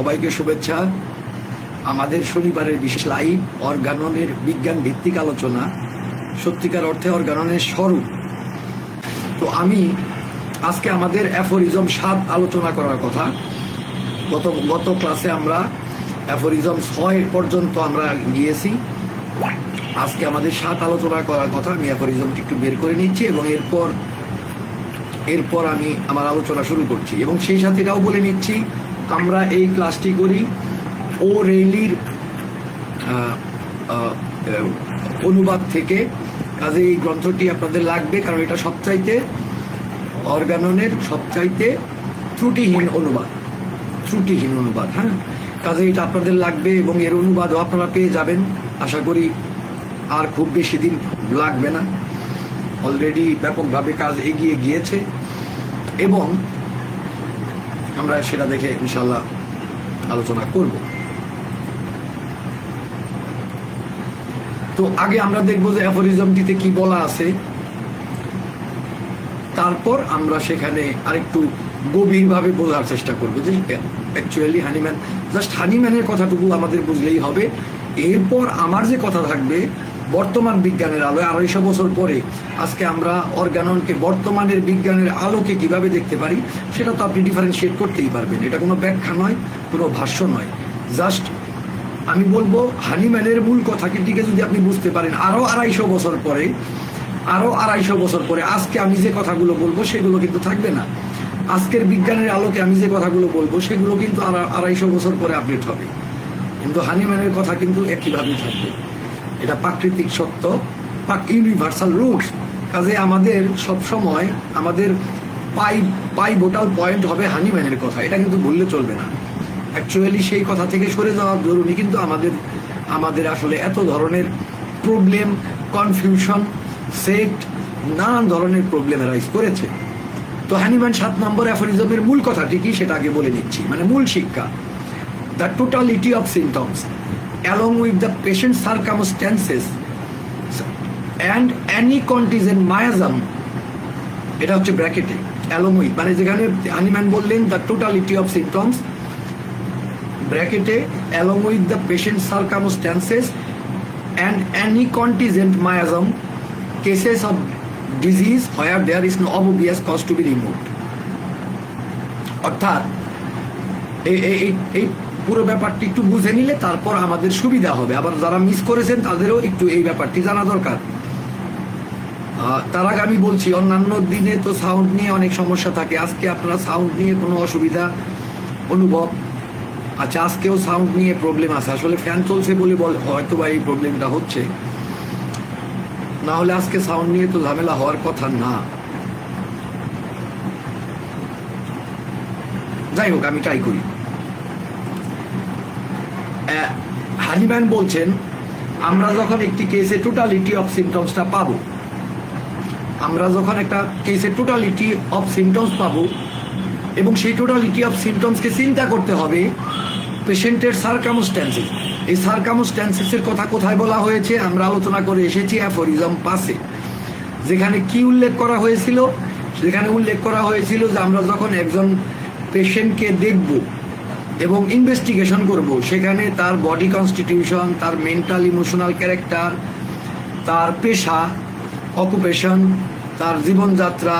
সবাইকে শুভেচ্ছা। আমাদের শনিবারের বিশেষ লাইভ অর্গাননের বিজ্ঞান ভিত্তিক আলোচনা, সত্যিকার অর্থে অর্গাননের স্বরূপ। তো আমি আজকে আমাদের অ্যাফোরিজম 7 আলোচনা করার কথা। গত ক্লাসে আমরা অ্যাফোরিজম 6 পর্যন্ত আমরা গিয়েছি। আজকে আমাদের 7 আলোচনা করার কথা। আমি অ্যাফোরিজমটি একটু বের করে নিচ্ছি এবং এরপর আমি আমার আলোচনা শুরু করছি। এবং সেই সাথে এটাও বলে নিচ্ছি, আমরা এই ক্লাসটি করি ও রেইলির অনুবাদ থেকে। কাজে এই গ্রন্থটি আপনাদের লাগবে, কারণ এটা সবচাইতে অর্গাননের সবচাইতে ত্রুটিহীন অনুবাদ। হ্যাঁ, কাজে এটা আপনাদের লাগবে এবং এর অনুবাদও আপনারা পেয়ে যাবেন। আশা করি আর খুব বেশি দিন লাগবে না, অলরেডি ব্যাপকভাবে কাজ এগিয়ে গিয়েছে এবং আমরা সেটা দেখে ইনশাল্লাহ আলোচনা করব। তো আগে আমরা দেখবো যে অ্যাফোরিজমটিতে কি বলা আছে, তারপর আমরা সেখানে আরেকটু গভীরভাবে বোঝার চেষ্টা করবো যে অ্যাকচুয়ালি হানিম্যানের কথাটুকু আমাদের বুঝলেই হবে। এরপর আমার যে কথা থাকবে বর্তমান বিজ্ঞানের আলোয় 250 বছর পরে আজকে আমরা অর্গাননকে বর্তমানের বিজ্ঞানের আলোকে কিভাবে দেখতে পারি, সেটা তো আপনি ডিফারেন্সিয়েট করতেই পারবেন। এটা কোনো ব্যাখ্যা নয়, কোনো ভাষ্য নয়, জাস্ট আমি বলবো হানিম্যানের মূল কথাটিকে যদি আপনি বুঝতে পারেন আরো 250 বছর পরে আজকে আমি যে কথাগুলো বলবো সেগুলো কিন্তু থাকবে না। আজকের বিজ্ঞানের আলোকে আমি যে কথাগুলো বলবো সেগুলো কিন্তু 250 বছর পরে আপডেট হবে, কিন্তু হানিম্যানের কথা কিন্তু একইভাবেই থাকবে। এটা প্রাকৃতিক সত্য, ইউনিভার্সাল রুলস। কাজে আমাদের সবসময় আমাদের পাইভোটাল পয়েন্ট হবে হানিম্যানের কথা, এটা কিন্তু ভুললে চলবে না। অ্যাকচুয়ালি সেই কথা থেকে সরে যাওয়া জরুরি, কিন্তু আমাদের আসলে এত ধরনের প্রবলেম, কনফিউশন, সেক্ট, নানান ধরনের প্রবলেম রাইজ করেছে। তো হানিম্যান 7 নম্বর অ্যাফোরিজমের মূল কথাটি কি সেটা আগে বলে নিচ্ছি, মানে মূল শিক্ষা। The totality of symptoms along with the patient's circumstances and any contingent miasm, এটা হচ্ছে ব্র্যাকেটে along with, মানে যেখানে হানিম্যান বললেন দ্য টোটালিটি অফ সিমটমস ব্র্যাকেটে along with the patient's circumstances and any contingent miasm, cases of disease where there is no obvious cause to be removed। অর্থাৎ এই পুরো ব্যাপারটি একটু বুঝে নিলে তারপর আমাদের সুবিধা হবে। আবার যারা মিস করেছেন তাদেরও একটু এই ব্যাপারটি জানা দরকার। তার আগে আমি বলছি, অন্যান্য দিনে তো সাউন্ড নিয়ে অনেক সমস্যা থাকে, আজকে আপনারা সাউন্ড নিয়ে কোনো অসুবিধা অনুভব, আচ্ছা আজকেও সাউন্ড নিয়ে প্রবলেম আছে। আসলে ফ্যান চলছে বলে হয়তো বা এই প্রবলেমটা হচ্ছে, না হলে আজকে সাউন্ড নিয়ে তো ঝামেলা হওয়ার কথা না। যাই হোক, আমি ট্রাই করি। হানিম্যান বলছেন আমরা যখন একটি কেসে টোটালিটি অফ সিমটমসটা পাবো, এবং সেই টোটালিটি অফ সিমটমসকে চিন্তা করতে হবে পেশেন্টের সার্কামস্ট্যান্সেস। এই সার্কামস্ট্যান্সেসের কথা কোথায় বলা হয়েছে আমরা আলোচনা করে এসেছি অ্যাফোরিজম 5-এ। যেখানে কি উল্লেখ করা হয়েছিল, সেখানে উল্লেখ করা হয়েছিল যে আমরা যখন একজন পেশেন্টকে দেখব এবং ইনভেস্টিগেশন করব, সেখানে তার বডি কনস্টিটিউশন, তার মেন্টাল ইমোশনাল ক্যারেক্টার, তার পেশা অকুপেশন, তার জীবনযাত্রা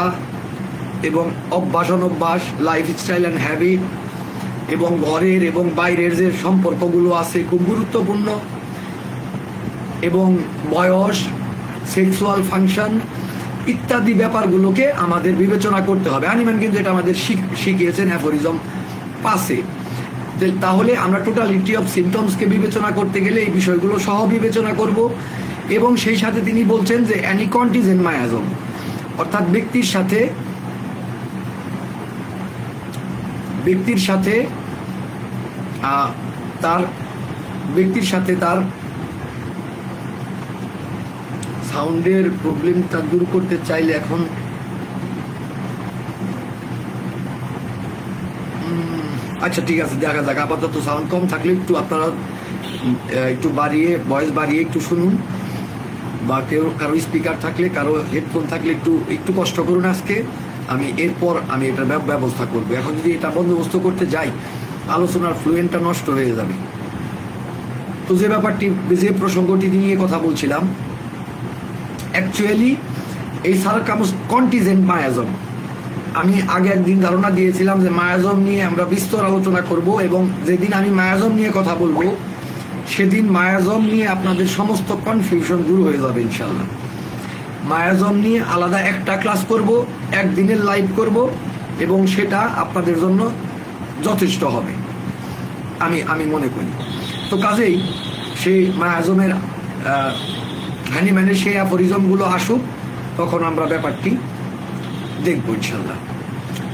এবং অভ্যাস, লাইফস্টাইল অ্যান্ড হ্যাবিট, এবং ঘরের এবং বাইরের যে সম্পর্কগুলো আছে খুব গুরুত্বপূর্ণ, এবং বয়স, সেক্সুয়াল ফাংশন ইত্যাদি ব্যাপারগুলোকে আমাদের বিবেচনা করতে হবে। হানিম্যান কিন্তু এটা আমাদের শিখিয়েছেন অ্যাফোরিজম 5-এ। তাহলে আমরা টোটালিটি অফ সিমটমসকে বিবেচনা করতে গেলে এই বিষয়গুলো সহ বিবেচনা করব। এবং সেই সাথে তিনি বলছেন যে অ্যানি কন্টিজেন্ট মায়াজম, অর্থাৎ ব্যক্তির সাথে তার সাউন্ডের প্রবলেমটা দূর করতে চাইলে এখন আচ্ছা ঠিক আছে, দেখা যাক। আপাতত সাউন্ড কম থাকলে একটু আপনারা একটু বাড়িয়ে, ভয়েস বাড়িয়ে একটু শুনুন, বা কারো স্পিকার থাকলে, কারো হেডফোন থাকলে একটু কষ্ট করুন আজকে। এরপর আমি এটার ব্যবস্থা করবো। এখন যদি এটা বন্দোবস্ত করতে যাই আলোচনার ফ্লুয়েন্টটা নষ্ট হয়ে যাবে। তো যে ব্যাপারটি, যে প্রসঙ্গটি নিয়ে কথা বলছিলাম, অ্যাকচুয়ালি এই কন্টিজেন্ট মায়াজম, আমি আগে একদিন ধারণা দিয়েছিলাম যে মায়াজম নিয়ে আমরা বিস্তর আলোচনা করব, এবং যেদিন আমি মায়াজম নিয়ে কথা বলবো সেদিন মায়াজম নিয়ে আপনাদের সমস্ত কনফিউশন দূর হয়ে যাবে ইনশাল্লাহ। মায়াজম নিয়ে আলাদা একটা ক্লাস করব, একদিনের লাইভ করব, এবং সেটা আপনাদের জন্য যথেষ্ট হবে আমি মনে করি। তো কাজেই সেই মায়াজমের হানিম্যানের সেই অ্যাফোরিজমগুলো আসুক, তখন আমরা ব্যাপারটি দেখবো ইনশাল্লাহ।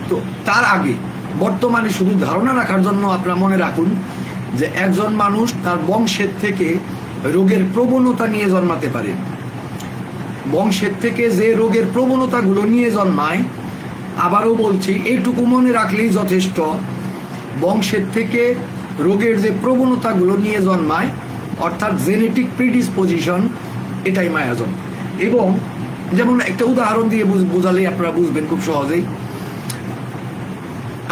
তো তার আগে বর্তমানে শুধু ধারণা রাখার জন্য আপনারা মনে রাখুন যে একজন মানুষ তার বংশের থেকে রোগের প্রবণতা নিয়ে জন্মাতে পারে। বংশের থেকে যে রোগের প্রবণতাগুলো নিয়ে জন্মায়, আবারও বলছি, এইটুকু মনে রাখলেই যথেষ্ট, বংশের থেকে রোগের যে প্রবণতাগুলো নিয়ে জন্মায়, অর্থাৎ জেনেটিক প্রিডিসপোজিশন, এটাই মায়াজম। এবং যেমন একটা উদাহরণ দিয়ে বোঝালেই আপনারা বুঝবেন খুব সহজেই।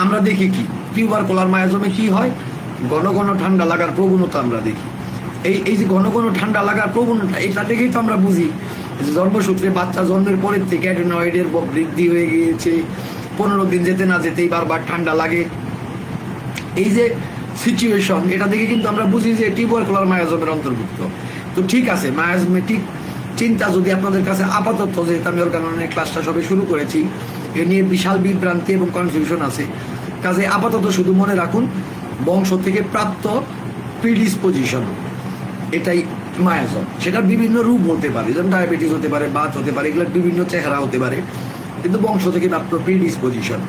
আমরা দেখি কি টিউবারকুলার মায়াজমে কি হয়, ঘন ঘন ঠান্ডা লাগার প্রবণতা আমরা দেখি। এই যে ঘন ঘন ঠান্ডা লাগার প্রবণতা, এটা দেখেই তো আমরা বুঝি যে জন্মসূত্রে বাচ্চা জন্মের পরের থেকে অ্যাডেনয়েডের বৃদ্ধি হয়ে গিয়েছে, 15 দিন যেতে না যেতেই বারবার ঠান্ডা লাগে। এই যে সিচুয়েশন, এটা দেখে কিন্তু আমরা বুঝি যে টিউবারকুলার মায়াজমের অন্তর্ভুক্ত। তো ঠিক আছে, মায়াজমেটিক চিন্তা যদি আপনাদের কাছে আপাতত, যেহেতু আমি অর্গাননের ক্লাসটা সবে শুরু করেছি, এ নিয়ে বিশাল বিভ্রান্তি এবং কনফিউশন আছে, কাজে আপাতত শুধু মনে রাখুন বংশ থেকে প্রাপ্ত প্রিডিসপোজিশন, এটাই মায়াজম। সেটা বিভিন্ন রূপ হতে পারে, যেমন ডায়াবেটিস হতে পারে, বাত হতে পারে, এগুলোর বিভিন্ন চেহারা হতে পারে, কিন্তু বংশ থেকে প্রাপ্ত প্রিডিসপোজিশন।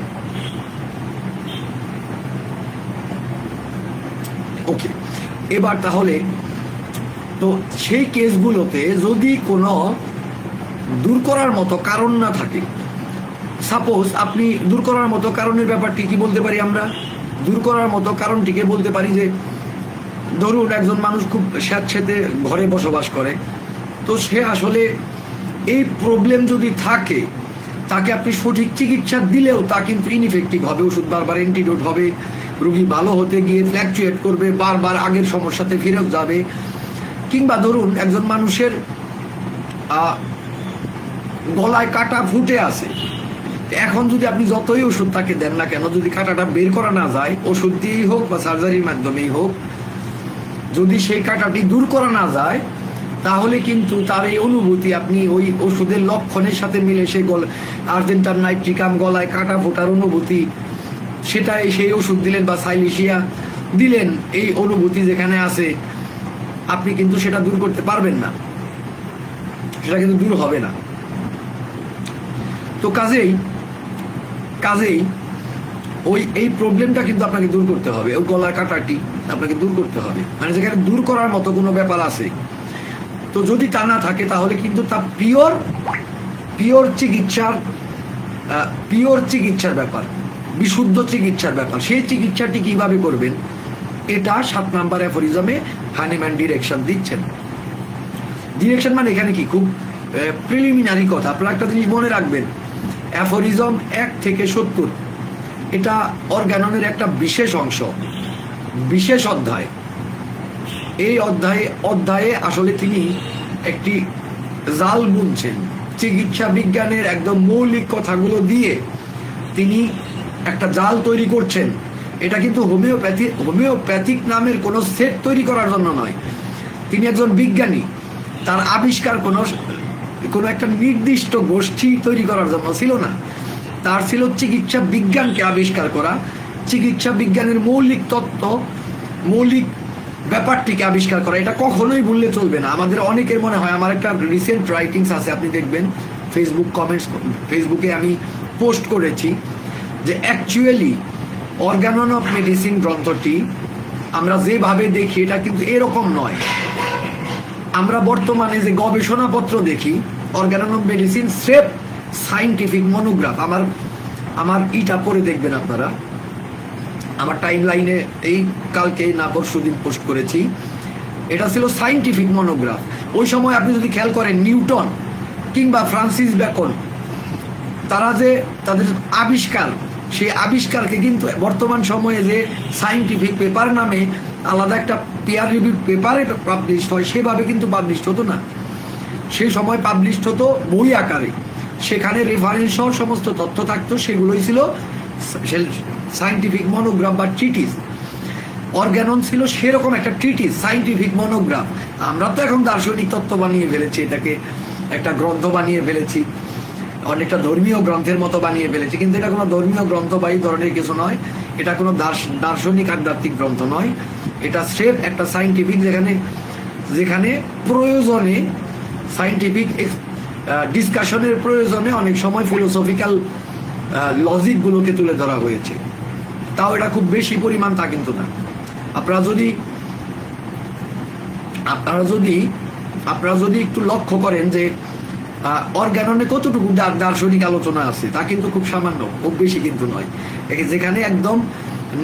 ওকে, এবার তাহলে তো সেই কেসগুলোতে যদি কোনো দূর করার মতো কারণ না থাকে, সাপোজ আপনি দূর করার মতো কারণের ব্যাপারটি কি বলতে পারি আমরা? দূর করার মতো কারণটিকে বলতে পারি যে ধরুন একজন মানুষ খুব স্যাঁতস্যাঁতে ঘরে বসবাস করে, তো সে আসলে এই প্রবলেম যদি থাকে, তাকে আপনি সঠিক চিকিৎসা দিলেও তা কিন্তু ইনইফেক্টিভ হবে, ওষুধ বারবার অ্যান্টিডোট হবে, রোগী ভালো হতে গিয়ে ফ্ল্যাকচুয়েট করবে, বারবার আগের সমস্যাতে ফিরে যাবে। কিংবা ধরুন একজন মানুষের গলায় কাটা ফুটে আছে, এখন যদি আপনি যতই ওষুধ তাকে দেন না কেন, যদি কাটাটা বের করা না যায়, ওষুধ দিয়েই হোক বা সার্জারির মাধ্যমেই হোক, যদি সেই কাটাটি দূর করা না যায়, তাহলে কিন্তু তার এই অনুভূতি আপনি ওই ওষুধের লক্ষণের সাথে মিলে সেই আর্জেন্টাম নাইট্রিকাম, গলায় কাটা ফোটার অনুভূতি, সেটাই সেই ওষুধ দিলেন বা সাইলিশিয়া দিলেন, এই অনুভূতি যেখানে আছে আপনি কিন্তু সেটা দূর করতে পারবেন না, সেটা কিন্তু দূর হবে না। তো কাজেই ওই এই প্রবলেমটা কিন্তু আপনাকে দূর করতে হবে, ওই গলার কাটাটি আপনাকে দূর করতে হবে, মানে যেখানে দূর করার মতো কোনো ব্যাপার আছে। তো যদি তা না থাকে, তাহলে কিন্তু তা পিওর চিকিৎসার ব্যাপার, বিশুদ্ধ চিকিৎসার ব্যাপার। সেই চিকিৎসাটি কিভাবে করবেন, এটা 7 নাম্বার অ্যাফোরিজমে হানিম্যান ডিরেকশন দিচ্ছেন। ডিরেকশন মানে এখানে কি, খুব প্রিলিমিনারি কথা। আপনারা একটা জিনিস মনে রাখবেন, অ্যাফোরিজম 1 থেকে 70 এটা অর্গাননের একটা বিশেষ অংশ, বিশেষ অধ্যায়। এই অধ্যায়ে আসলে তিনি একটি জাল বুনছেন, চিকিৎসা বিজ্ঞানের একদম মৌলিক কথাগুলো দিয়ে তিনি একটা জাল তৈরি করছেন। এটা কিন্তু হোমিওপ্যাথিক নামের কোনো সেট তৈরি করার জন্য নয়। তিনি একজন বিজ্ঞানী, তার আবিষ্কার কোনো একটা নির্দিষ্ট গোষ্ঠী তৈরি করার জন্য ছিল না, তার ছিল চিকিৎসা বিজ্ঞানকে আবিষ্কার করা, চিকিৎসা বিজ্ঞানের মৌলিক তত্ত্ব, মৌলিক ব্যাপারটিকে আবিষ্কার করা। এটা কখনোই ভুললে চলবে না। আমাদের অনেকের মনে হয়, আমার একটা রিসেন্ট রাইটিংস আছে, আপনি দেখবেন ফেসবুকে আমি পোস্ট করেছি, যে অ্যাকচুয়ালি অর্গানন অফ মেডিসিন গ্রন্থটি আমরা যেভাবে দেখি এটা কিন্তু এরকম নয়। আমরা বর্তমানে যে গবেষণাপত্র দেখি, অর্গানন অফ মেডিসিন স্রেফ সাইন্টিফিক মনোগ্রাফ। আমার ইটা পড়ে দেখবেন আপনারা, আমার টাইম লাইনে এই কালকে না পরশুদিন পোস্ট করেছি, এটা ছিল সাইন্টিফিক মনোগ্রাফ। ওই সময় আপনি যদি খেয়াল করেন, নিউটন কিংবা ফ্রান্সিস বেকন, তারা যে তাদের আবিষ্কার সেই আবিষ্কারকে কিন্তু বর্তমান সময়ে যে সায়েন্টিফিক পেপার নামে আলাদা একটা পিয়ার রিভিউ পেপারে পাবলিশ হয়, সেভাবে কিন্তু পাবলিশ হতো না। সেই সময় পাবলিশ হতো বই আকারে, সেখানে রেফারেন্স সহ সমস্ত তথ্য থাকতো, সেগুলোই ছিল সায়েন্টিফিক মনোগ্রাফ বা ট্রিটিস। অর্গানন ছিল সেরকম একটা ট্রিটিস, সায়েন্টিফিক মনোগ্রাফ। আমরা তো এখন দার্শনিক তত্ত্ব বানিয়ে ফেলেছি, এটাকে একটা গ্রন্থ বানিয়ে ফেলেছি, অনেকটা ধর্মীয় গ্রন্থের মতো বানিয়ে ফেলেছি, কিন্তু এটা কোনো ধর্মীয় গ্রন্থ বা এই ধরনের কিছু নয়। এটা কোনো দার্শনিক আধ্যাত্মিক গ্রন্থ নয়, এটা স্রেফ একটা সায়েন্টিফিক, যেখানে প্রয়োজনে সায়েন্টিফিক ডিসকাশনের প্রয়োজনে অনেক সময় ফিলোসফিক্যাল লজিকগুলোকে তুলে ধরা হয়েছে। তাও এটা খুব বেশি পরিমাণ তা কিন্তু না। আপনারা যদি একটু লক্ষ্য করেন যে অর্গাননে কতটুকু দার্শনিক আলোচনা আছে, তা কিন্তু খুব সামান্য, খুব বেশি কিন্তু নয়। যেখানে একদম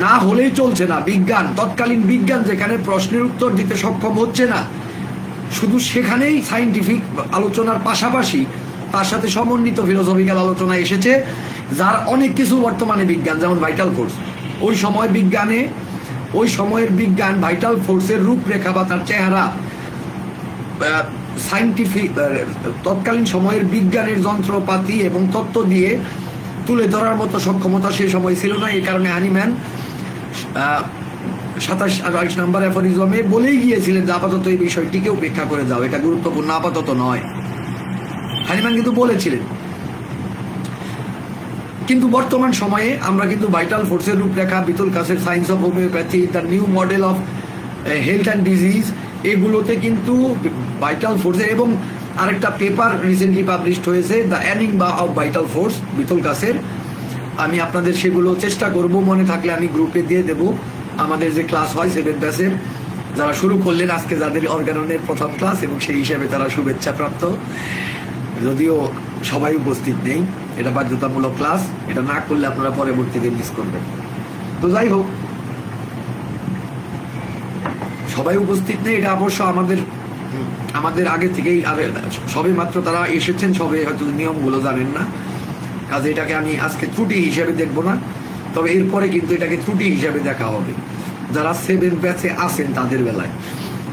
না হলেই চলছে না, বিজ্ঞান, তৎকালীন বিজ্ঞান যেখানে প্রশ্নের উত্তর দিতে সক্ষম হচ্ছে না, শুধু সেখানেই সায়েন্টিফিক আলোচনার পাশাপাশি তার সাথে সমন্বিত ফিলোসফিক্যাল আলোচনা এসেছে, যার অনেক কিছু বর্তমানে বিজ্ঞান, যেমন ভাইটাল ফোর্স। ওই সময়ের বিজ্ঞান ভাইটাল ফোর্সের রূপরেখা বা তার চেহারা সায়েন্টিফিক তৎকালীন সময়ের বিজ্ঞানের যন্ত্রপাতি এবং তত্ত্ব দিয়ে তুলে ধরার মতো সক্ষমতা সে সময় ছিল না। এই কারণে হানিম্যান 27-28 নম্বর অ্যাফোরিজমে বলেই গিয়েছিলেন যে আপাতত এই বিষয়টিকে উপেক্ষা করে যাও, এটা গুরুত্বপূর্ণ আপাতত নয়। হানিম্যান কিন্তু বলেছিলেন। কিন্তু বর্তমান সময়ে আমরা কিন্তু ভাইটাল ফোর্সের রূপরেখা, বিতলকাসের science of homoeopathy, the new model of health and disease, এগুলোতে কিন্তু ভাইটাল ফোর্সের, এবং আরেকটা পেপার রিসেন্টলি পাবলিশড হয়েছে, দ্য অ্যানিংবা অফ ভাইটাল ফোর্স, বিতলকাসের। আমি আপনাদের সেগুলো চেষ্টা করব, মনে থাকলে আমি গ্রুপে দিয়ে দেব। আমাদের যে ক্লাস হয় 7 ব্যাচের যারা শুরু করলেন আজকে, যাদের অর্গাননের প্রথম ক্লাস, এবং সেই হিসাবে তারা শুভেচ্ছা প্রাপ্ত, যদিও সবাই উপস্থিত নেই। এটা বাধ্যতামূলক ক্লাস, এটা না করলে আপনারা পরবর্তীতে মিস করবেন। তো যাই হোক, সবাই উপস্থিত নেই, এটা অবশ্য আমাদের আগে থেকেই, সবে মাত্র তারা এসেছেন, সবে হয়তো নিয়মগুলো জানেন না, কাজে এটাকে আমি আজকে ত্রুটি হিসেবে দেখবো না। তবে এরপরে কিন্তু এটাকে ত্রুটি হিসেবে দেখা হবে যারা 7 ব্যাচে আছেন তাদের বেলায়।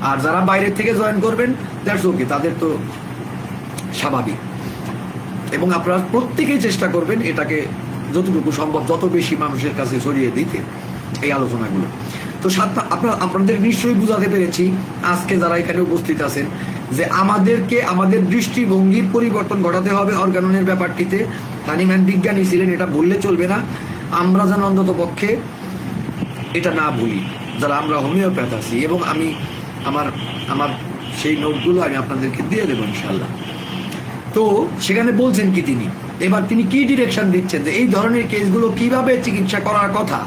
আর যারা বাইরে থেকে জয়েন করবেন, দ্যাটস ওকে, তাদের তো স্বাভাবিক। এবং আপনারা প্রত্যেকেই চেষ্টা করবেন এটাকে যতটুকু সম্ভব যত বেশি মানুষের কাছে ছড়িয়ে দিতে এই আলোচনাগুলো। তো আপনাদের নিশ্চয়ই বুঝাতে পেরেছি আজকে যারা এখানে উপস্থিত আছেন যে আমাদের দৃষ্টিভঙ্গির পরিবর্তন ঘটাতে হবে অর্গাননের ব্যাপারটিতে। হানিম্যান বিজ্ঞানী ছিলেন, এটা ভুললে চলবে না। আমরা যেন অন্তত পক্ষে এটা না ভুলি, যারা আমরা হোমিওপ্যাথ আছি। এবং আমি আমার সেই নোটগুলো আমি আপনাদেরকে দিয়ে দেবো ইনশাল্লাহ। তো সেখানে বলছেন কি এবার তিনি কি ডিরেকশন দিচ্ছেন যে এই ধরনের কেসগুলো কিভাবে চিকিৎসা করার কথা।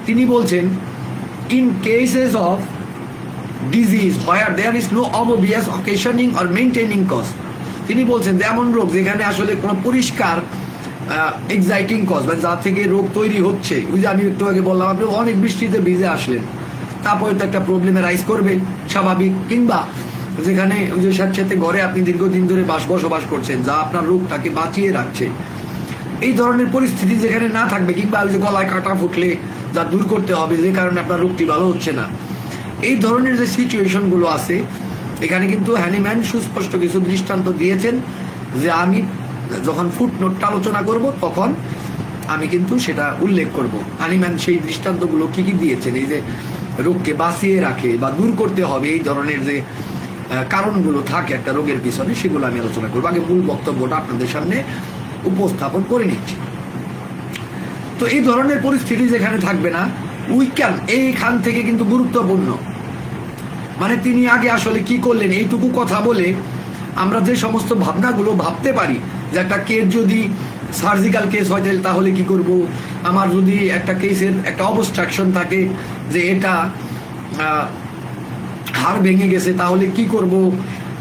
তিনি বলছেন, in cases of disease where there is no obvious occasioning or maintaining cause. তিনি বলছেন যে এমন রোগ যেখানে আসলে কোনো পরিষ্কার এক্সাইটিং কজ, মানে যা থেকে রোগ তৈরি হচ্ছে, ওই যে আমি একটু আগে বললাম, আপনি অনেক বৃষ্টিতে ভিজে আসলেন, তারপরে তো একটা প্রবলেমে রাইজ করবে স্বাভাবিক। কিংবা যেখানে ওই যে সাথে ঘরে আপনি দীর্ঘদিন ধরে বসবাস করছেন, যা আপনার রোগটাকে বাঁচিয়ে রাখছে, এই ধরনের পরিস্থিতি যেখানে না থাকবে, কিংবা ওই যে গলায় কাটা ফুটলে যা দূর করতে হবে, যে কারণে আপনার রোগটি ভালো হচ্ছে না, এই ধরনের যে সিচুয়েশনগুলো আছে, এখানে কিন্তু হ্যানিম্যান সুস্পষ্ট কিছু দৃষ্টান্ত দিয়েছেন যে আমি যখন ফুটনোটটা আলোচনা করব তখন আমি কিন্তু সেটা উল্লেখ করব। হ্যানিম্যান সেই দৃষ্টান্তগুলো কি কি দিয়েছেন, এই যে রোগকে বাঁচিয়ে রাখে বা দূর করতে হবে, এই ধরনের যে কারণগুলো থাকে একটা রোগের পিছনে, সেগুলো আমি আলোচনা করবো। আগে মূল বক্তব্যটা আপনাদের সামনে উপস্থাপন করে নিচ্ছি। তো এই ধরনের পরিস্থিতি যেখানে থাকবে না, উইক্যান এইখান থেকে কিন্তু গুরুত্বপূর্ণ। মানে তিনি আগে আসলে কি করলেন, এইটুকু কথা বলে আমরা যে সমস্ত ভাবনাগুলো ভাবতে পারি যে একটা কেস যদি সার্জিক্যাল কেস হয় তাহলে কি করব, আমার যদি একটা কেসের একটা অবস্ট্রাকশন থাকে যে এটা হাড় ভেঙে গেছে তাহলে কি করব,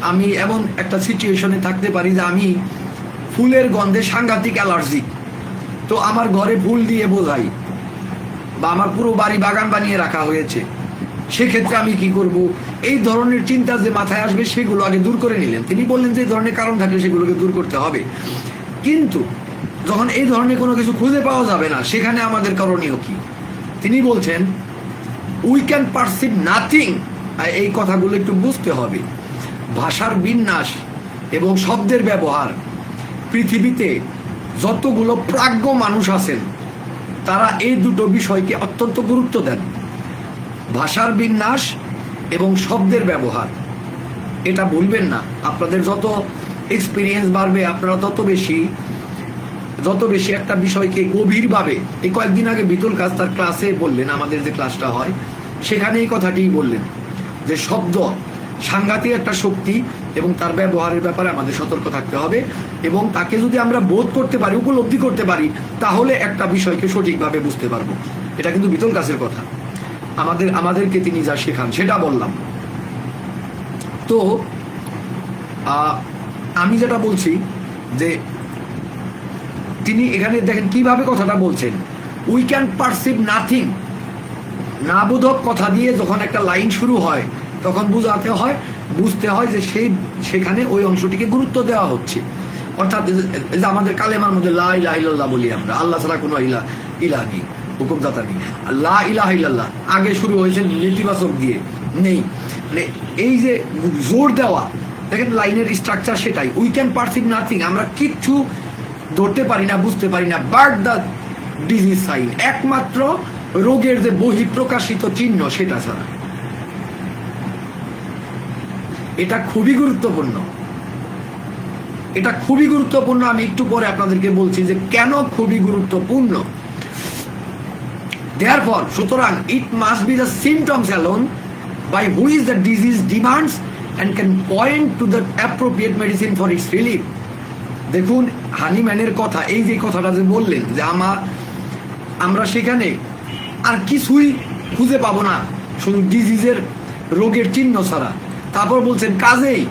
আমি এমন একটা সিচুয়েশনে থাকতে পারি যে আমি ফুলের গন্ধে সাংঘাতিক অ্যালার্জি, তো আমার ঘরে ফুল দিয়ে বোঝাই বা আমার পুরো বাড়ি বাগান বানিয়ে রাখা হয়েছে, সেক্ষেত্রে আমি কি করব, এই ধরনের চিন্তা যে মাথায় আসবে সেগুলো আগে দূর করে নিলেন। তিনি বললেন যে এই ধরনের কারণ থাকলে সেগুলোকে দূর করতে হবে। কিন্তু যখন এই ধরনের কোনো কিছু খুঁজে পাওয়া যাবে না, সেখানে আমাদের করণীয় কি? তিনি বলছেন উই ক্যান পারসিভ নাথিং। এই কথাগুলো একটু বুঝতে হবে। ভাষার বিন্যাস এবং শব্দের ব্যবহার, পৃথিবীতে যতগুলো প্রাজ্ঞ মানুষ আছেন তারা এই দুটো বিষয়কে অত্যন্ত গুরুত্ব দেন। ভাষার বিন্যাস এবং শব্দের ব্যবহার, এটা বলবেন না। আপনাদের যত এক্সপিরিয়েন্স বাড়বে, আপনারা যত বেশি একটা বিষয়কে গভীরভাবে, এই কয়েকদিন আগে বিতুল কাজ তার ক্লাসে বললেন, আমাদের যে ক্লাসটা হয় সেখানে এই কথাটিই বললেন যে শব্দ সাংঘাতিক একটা শক্তি এবং তার ব্যবহারের ব্যাপারে আমাদের সতর্ক থাকতে হবে, এবং তাকে যদি আমরা বোধ করতে পারি, উপলব্ধি করতে পারি, তাহলে একটা বিষয়কে সঠিকভাবে বুঝতে পারবো। এটা কিন্তু বিতুল কাজের কথা, আমাদেরকে তিনি যা শেখান সেটা বললাম। তো আমি যেটা বলছি যে তিনি এখানে দেখেন কিভাবে কথাটা বলছেন, উই ক্যান পারসিভ নাথিং। না বোধক কথা দিয়ে যখন একটা লাইন শুরু হয় তখন বুঝতে হয় যে সেখানে ওই অংশটিকে গুরুত্ব দেওয়া হচ্ছে। অর্থাৎ যে আমাদের কালেমার মধ্যে লা ইলাহা ইল্লাল্লাহ বলি আমরা, আল্লাহ ছাড়া কোনো ইলাহ নেই, হুকুমদাতা নেই। লা ইলাহা ইল্লাল্লাহ আগে শুরু হয়েছে নেতিবাচক দিয়ে, নেই, মানে এই যে জোর দেওয়া, দেখেন লাইনের স্ট্রাকচার সেটাই। উই ক্যান পারসিভ নাথিং, আমরা কিচ্ছু ধরতে পারি না, বুঝতে পারি না, বাট দ্য ডিজিজ সাইন, একমাত্র রোগের যে বহিঃপ্রকাশিত চিহ্ন সেটা ছাড়া। এটা খুবই গুরুত্বপূর্ণ, এটা খুবই গুরুত্বপূর্ণ। আমি একটু পরে আপনাদেরকে বলছি যে কেন খুবই গুরুত্বপূর্ণ। Therefore, সুতরাং it must be the symptoms alone by which the disease demands and can point to the appropriate medicine for its relief. দেখুন হানিম্যানের কথা, এই যে কথাটা যে বললেন যে আমরা সেখানে আর কিছুই খুঁজে পাবো না শুধু ডিজিজের রোগের চিহ্ন ছাড়া। তারপর বলছেন কাজেই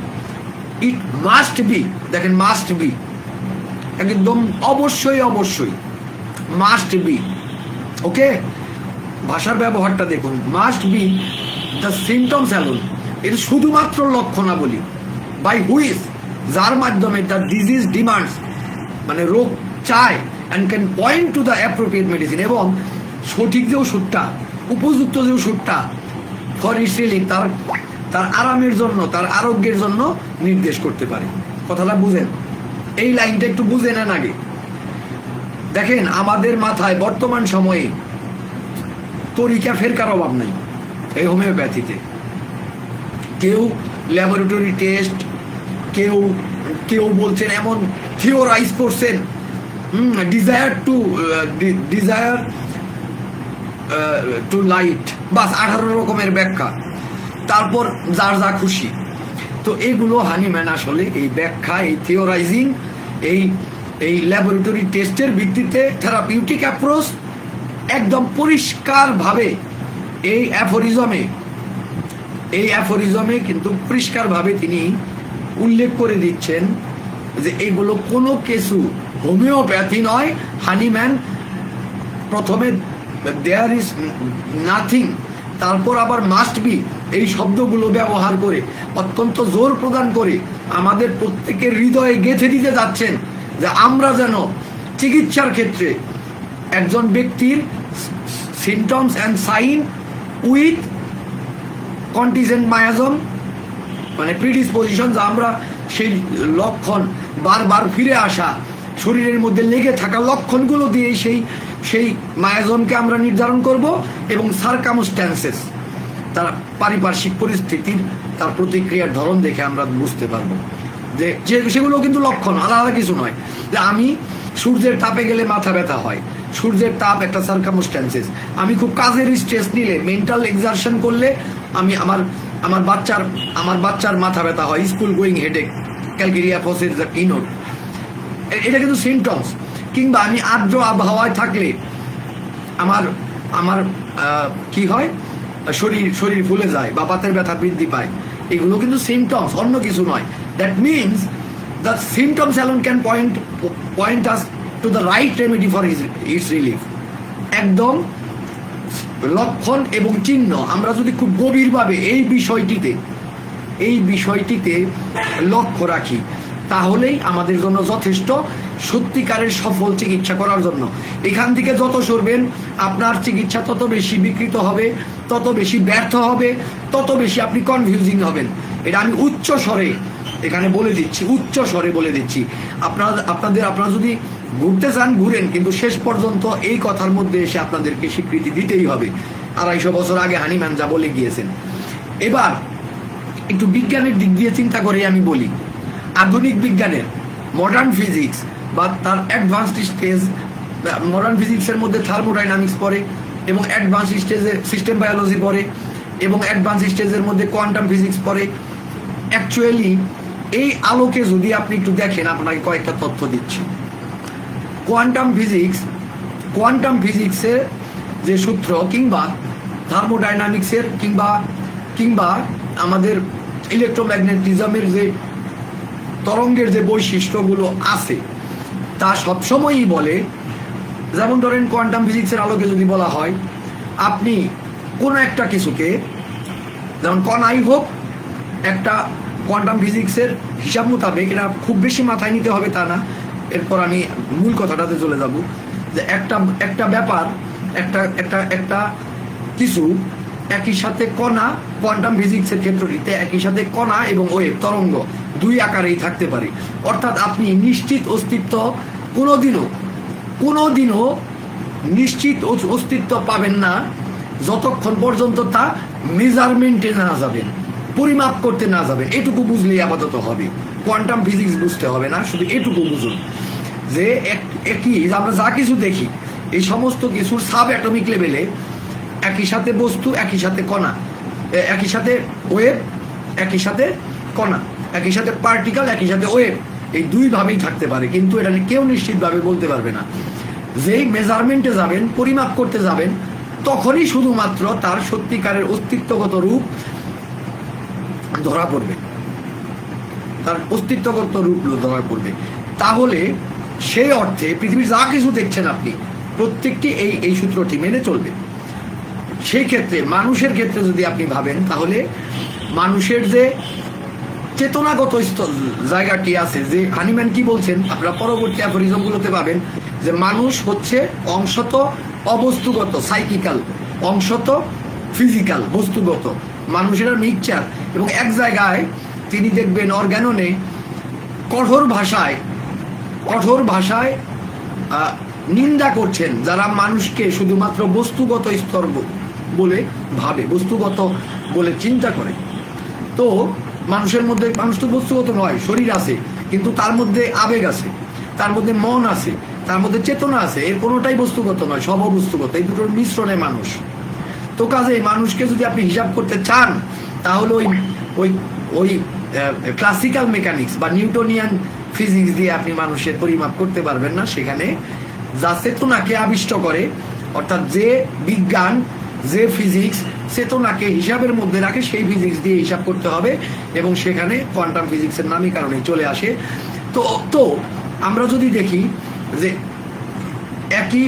ইট মাস্ট বি, দেখেন মাস্ট বি, একদম অবশ্যই মাস্ট বি, ওকে। ভাষার ব্যবহারটা দেখুন, must be the symptoms alone, এটা শুধুমাত্র লক্ষণাবলী, বাই হুইচ, যার মাধ্যমে দ্য ডিজিজ ডিমান্ডস, মানে রোগ চায়, and can point to the appropriate medicine, এবং সঠিক যে ওষুধটা, উপযুক্ত যে ওষুধটা ফর ইটস রিলিফ, তার আরামের জন্য, তার আরোগ্যের জন্য নির্দেশ করতে পারে। কথাটা বুঝেন, এই লাইনটা একটু বুঝে নেন আগে। দেখেন আমাদের মাথায় বর্তমান সময়ে তরিকা ফেরকার অভাব নাই এই হোমিওপ্যাথিতে। কেউ ল্যাবরেটরি টেস্ট, কেউ বলছেন এমন থিওরাইজ করছেন, ডিজায়ার টু লাইট, বাস 18 রকমের ব্যাখ্যা, তারপর যার যা খুশি। তো এইগুলো হানিম্যান আসলে এই ব্যাখ্যা, এই থিওরাইজিং, এই ল্যাবরেটরি টেস্টের ভিত্তিতে থেরাপিউটিক অ্যাপ্রোচ একদম পরিষ্কারভাবে এই অ্যাফোরিজমে কিন্তু পরিষ্কারভাবে তিনি উল্লেখ করে দিচ্ছেন যে এগুলো কোনো কিছু হোমিওপ্যাথি নয়। হানিম্যান প্রথমে দেয়ার ইজ নাথিং, তারপর আবার মাস্ট বি, এই শব্দগুলো ব্যবহার করে অত্যন্ত জোর প্রদান করে আমাদের প্রত্যেকের হৃদয়ে গেঁথে দিতে যাচ্ছেন যে আমরা যেন চিকিৎসার ক্ষেত্রে একজন ব্যক্তির symptoms and sign with contingent miasm, মানে প্রিডিসপোজিশন, যা আমরা সেই লক্ষণ বারবার ফিরে আসা শরীরের মধ্যে লেগে থাকা লক্ষণগুলো দিয়ে সেই মায়াজমকে আমরা নির্ধারণ করব, এবং সারকামস্ট্যান্সেস, তার পারিপার্শ্বিক পরিস্থিতির, তার প্রতিক্রিয়ার ধরন দেখে আমরা বুঝতে পারবো যে সেগুলো কিন্তু লক্ষণ, আলাদা কিছু নয়। যে আমি সূর্যের তাপে গেলে মাথা ব্যথা হয়, সূর্যের তাপ একটা সারকামস্ট্যান্সেস। আমি খুব কাজের স্ট্রেস নিলে, মেন্টাল এক্সারশন করলে আমি আমার বাচ্চার মাথা ব্যথা হয়, স্কুল গোয়িং হেডেক, ক্যালকেরিয়া ফসের ইনোট, এটা কিন্তু সিমটমস। কিংবা আমি আর্দ্র আবহাওয়ায় থাকলে আমার কি হয়, শরীর ফুলে যায় বা বাতের ব্যথা বৃদ্ধি পায়, এগুলো কিন্তু সিমটমস, অন্য কিছু নয়। That means the symptoms alone can point us to the right remedy for its relief. একদম লক্ষণ এবং চিহ্ন আমরা যদি খুব গভীরভাবে এই বিষয়টিতে লক্ষ্য রাখি, তাহলেই আমাদের জন্য যথেষ্ট, সত্যিকারের সফল চিকিৎসা করার জন্য। এখান থেকে যত সরবেন আপনার চিকিৎসা তত বেশি বিকৃত হবে, তত বেশি ব্যর্থ হবে, তত বেশি আপনি কনফিউজিং হবেন। এটা আমি উচ্চ স্বরে এখানে বলে দিচ্ছি, উচ্চ স্বরে বলে দিচ্ছি। আপনারা যদি ঘুরতে চান ঘুরেন, কিন্তু শেষ পর্যন্ত এই কথার মধ্যে এসে আপনাদেরকে স্বীকৃতি দিতেই হবে 250 বছর আগে হানিম্যান যা বলে গিয়েছেন। এবার একটু বিজ্ঞানের দিক দিয়ে চিন্তা করে আমি বলি, আধুনিক বিজ্ঞানের মডার্ন ফিজিক্স বা তার অ্যাডভান্সড স্টেজ, মডার্ন ফিজিক্সের মধ্যে থার্মোডাইনামিক্স পড়ে এবং অ্যাডভান্স স্টেজে সিস্টেম বায়োলজি পড়ে এবং অ্যাডভান্স স্টেজের মধ্যে কোয়ান্টাম ফিজিক্স পড়ে। অ্যাকচুয়ালি এই আলোকে যদি আপনি একটু দেখেন, আপনাকে কয়েকটা তথ্য দিচ্ছি। কোয়ান্টাম ফিজিক্সের যে সূত্র কিংবা থার্মোডাইনামিক্সের কিংবা আমাদের ইলেকট্রোম্যাগনেটিজমের যে তরঙ্গের যে বৈশিষ্ট্যগুলো আছে তা সবসময়ই বলে, যেমন ধরেন কোয়ান্টাম ফিজিক্সের আলোকে যদি বলা হয় আপনি কোনো একটা কিছুকে, যেমন কণাই হোক, একটা কোয়ান্টাম ফিজিক্সের হিসাব মোতাবেক, এটা খুব বেশি মাথায় নিতে হবে তা না, এরপর আমি মূল কথাটাতে চলে যাব, যে একটা ব্যাপার, একটা কিছু একই সাথে কণা, কোয়ান্টাম ফিজিক্সের ক্ষেত্রটিতে একই সাথে কণা এবং ওয়েভ তরঙ্গ দুই আকারেই থাকতে পারে। অর্থাৎ আপনি নিশ্চিত অস্তিত্ব কোনোদিনও নিশ্চিত অস্তিত্ব পাবেন না যতক্ষণ পর্যন্ত তা মেজারমেন্টে না যাবেন, পরিমাপ করতে না যাবেন। এটুকু বুঝলেই আপাতত হবে, কোয়ান্টাম ফিজিক্স বুঝতে হবে না, শুধু এটুকু বুঝুন যে একই আমরা যা কিছু দেখি এই সমস্ত কিছুর সাব অ্যাটমিক লেভেলে একই সাথে বস্তু, একই সাথে কণা, একই সাথে ওয়েভ, একই সাথে কণা, একই সাথে পার্টিকেল, একই সাথে ওয়েভ, এই দুইভাবেই থাকতে পারে। কিন্তু এটা কেউ নিশ্চিতভাবে বলতে পারবে না। যেই মেজারমেন্টে যাবেন, পরিমাপ করতে যাবেন, তখনই শুধুমাত্র তার সত্যিকারের অস্তিত্বগত রূপ ধরা পড়বে, তার অস্তিত্বগত রূপ ধরা পড়বে। তাহলে সেই অর্থে পৃথিবীর যা কিছু দেখছেন আপনি প্রত্যেকটি এই সূত্রটি মেনে চলবে। সেই ক্ষেত্রে মানুষের ক্ষেত্রে যদি আপনি ভাবেন, তাহলে মানুষের যে চেতনাগত জায়গাটি আছে, যে হানিম্যান কি বলছেন আপনারা পরবর্তী অ্যাফোরিজমগুলোতে পাবেন, যে মানুষ হচ্ছে অংশত অবস্তুগত সাইকিক্যাল, অংশত ফিজিক্যাল বস্তুগত, মানুষের মিক্সচার। এবং এক জায়গায় তিনি দেখবেন অর্গ্যাননে কঠোর ভাষায় নিন্দা করছেন যারা মানুষকে শুধুমাত্র বস্তুগত স্তর বলে ভাবে, বস্তুগত বলে চিন্তা করে। তো মানুষের মধ্যে, মানুষ তো বস্তুগত নয়, শরীর আছে কিন্তু তার মধ্যে আবেগ আছে, তার মধ্যে মন আছে, তার মধ্যে চেতনা আছে, এর কোনোটাই বস্তুগত নয়, সব অবস্তুগত, এই দুটোর মিশ্রণে মানুষ। তো কাজেই মানুষকে যদি আপনি হিসাব করতে চান, তাহলে ওই ক্লাসিক্যাল মেকানিক্স বা নিউটনিয়ান ফিজিক্স দিয়ে আপনি মানুষের পরিমাপ করতে পারবেন না। সেখানে যা চেতনাকে আবিষ্ট করে, অর্থাৎ যে বিজ্ঞান, যে ফিজিক্স চেতনাকে হিসাবের মধ্যে রাখে, সেই ফিজিক্স দিয়ে হিসাব করতে হবে এবং সেখানে কোয়ান্টাম ফিজিক্সের নামই কারণে চলে আসে। তো আমরা যদি দেখি যে একই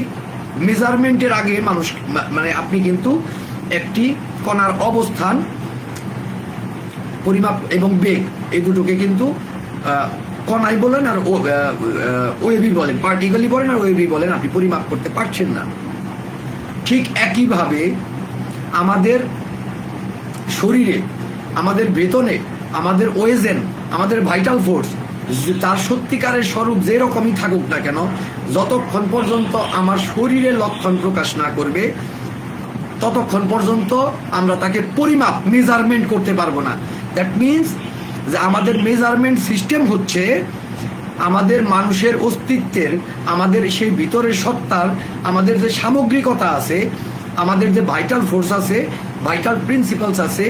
মেজারমেন্টের আগে মানুষ, মানে আপনি কিন্তু একটি কণার অবস্থান, পরিমাপ এবং বেগ, এই দুটোকে কিন্তু কণাই বলেন আর ওয়েভই বলেন, পার্টিকেলই বলেন আর ওয়েভই বলেন, আপনি পরিমাপ করতে পারছেন না। ঠিক একইভাবে আমাদের শরীরে, আমাদের বেতনে, আমাদের ওয়েজেন, আমাদের ভাইটাল ফোর্স, তার সত্যিকারের স্বরূপ যে রকমই থাকুক না কেন, যতক্ষণ পর্যন্ত আমার শরীরে লক্ষণ প্রকাশ না করবে ততক্ষণ পর্যন্ত আমরা তাকে পরিমাপ, মেজারমেন্ট করতে পারবো না। দ্যাট মিনস যে আমাদের মেজারমেন্ট সিস্টেম হচ্ছে আমাদের মানুষের অস্তিত্বের, আমাদের সেই ভিতরের সত্তার, আমাদের যে সামগ্রিকতা আছে, আমাদের যে ভাইটাল ফোর্স আছে, ভাইটাল প্রিন্সিপালস আছে,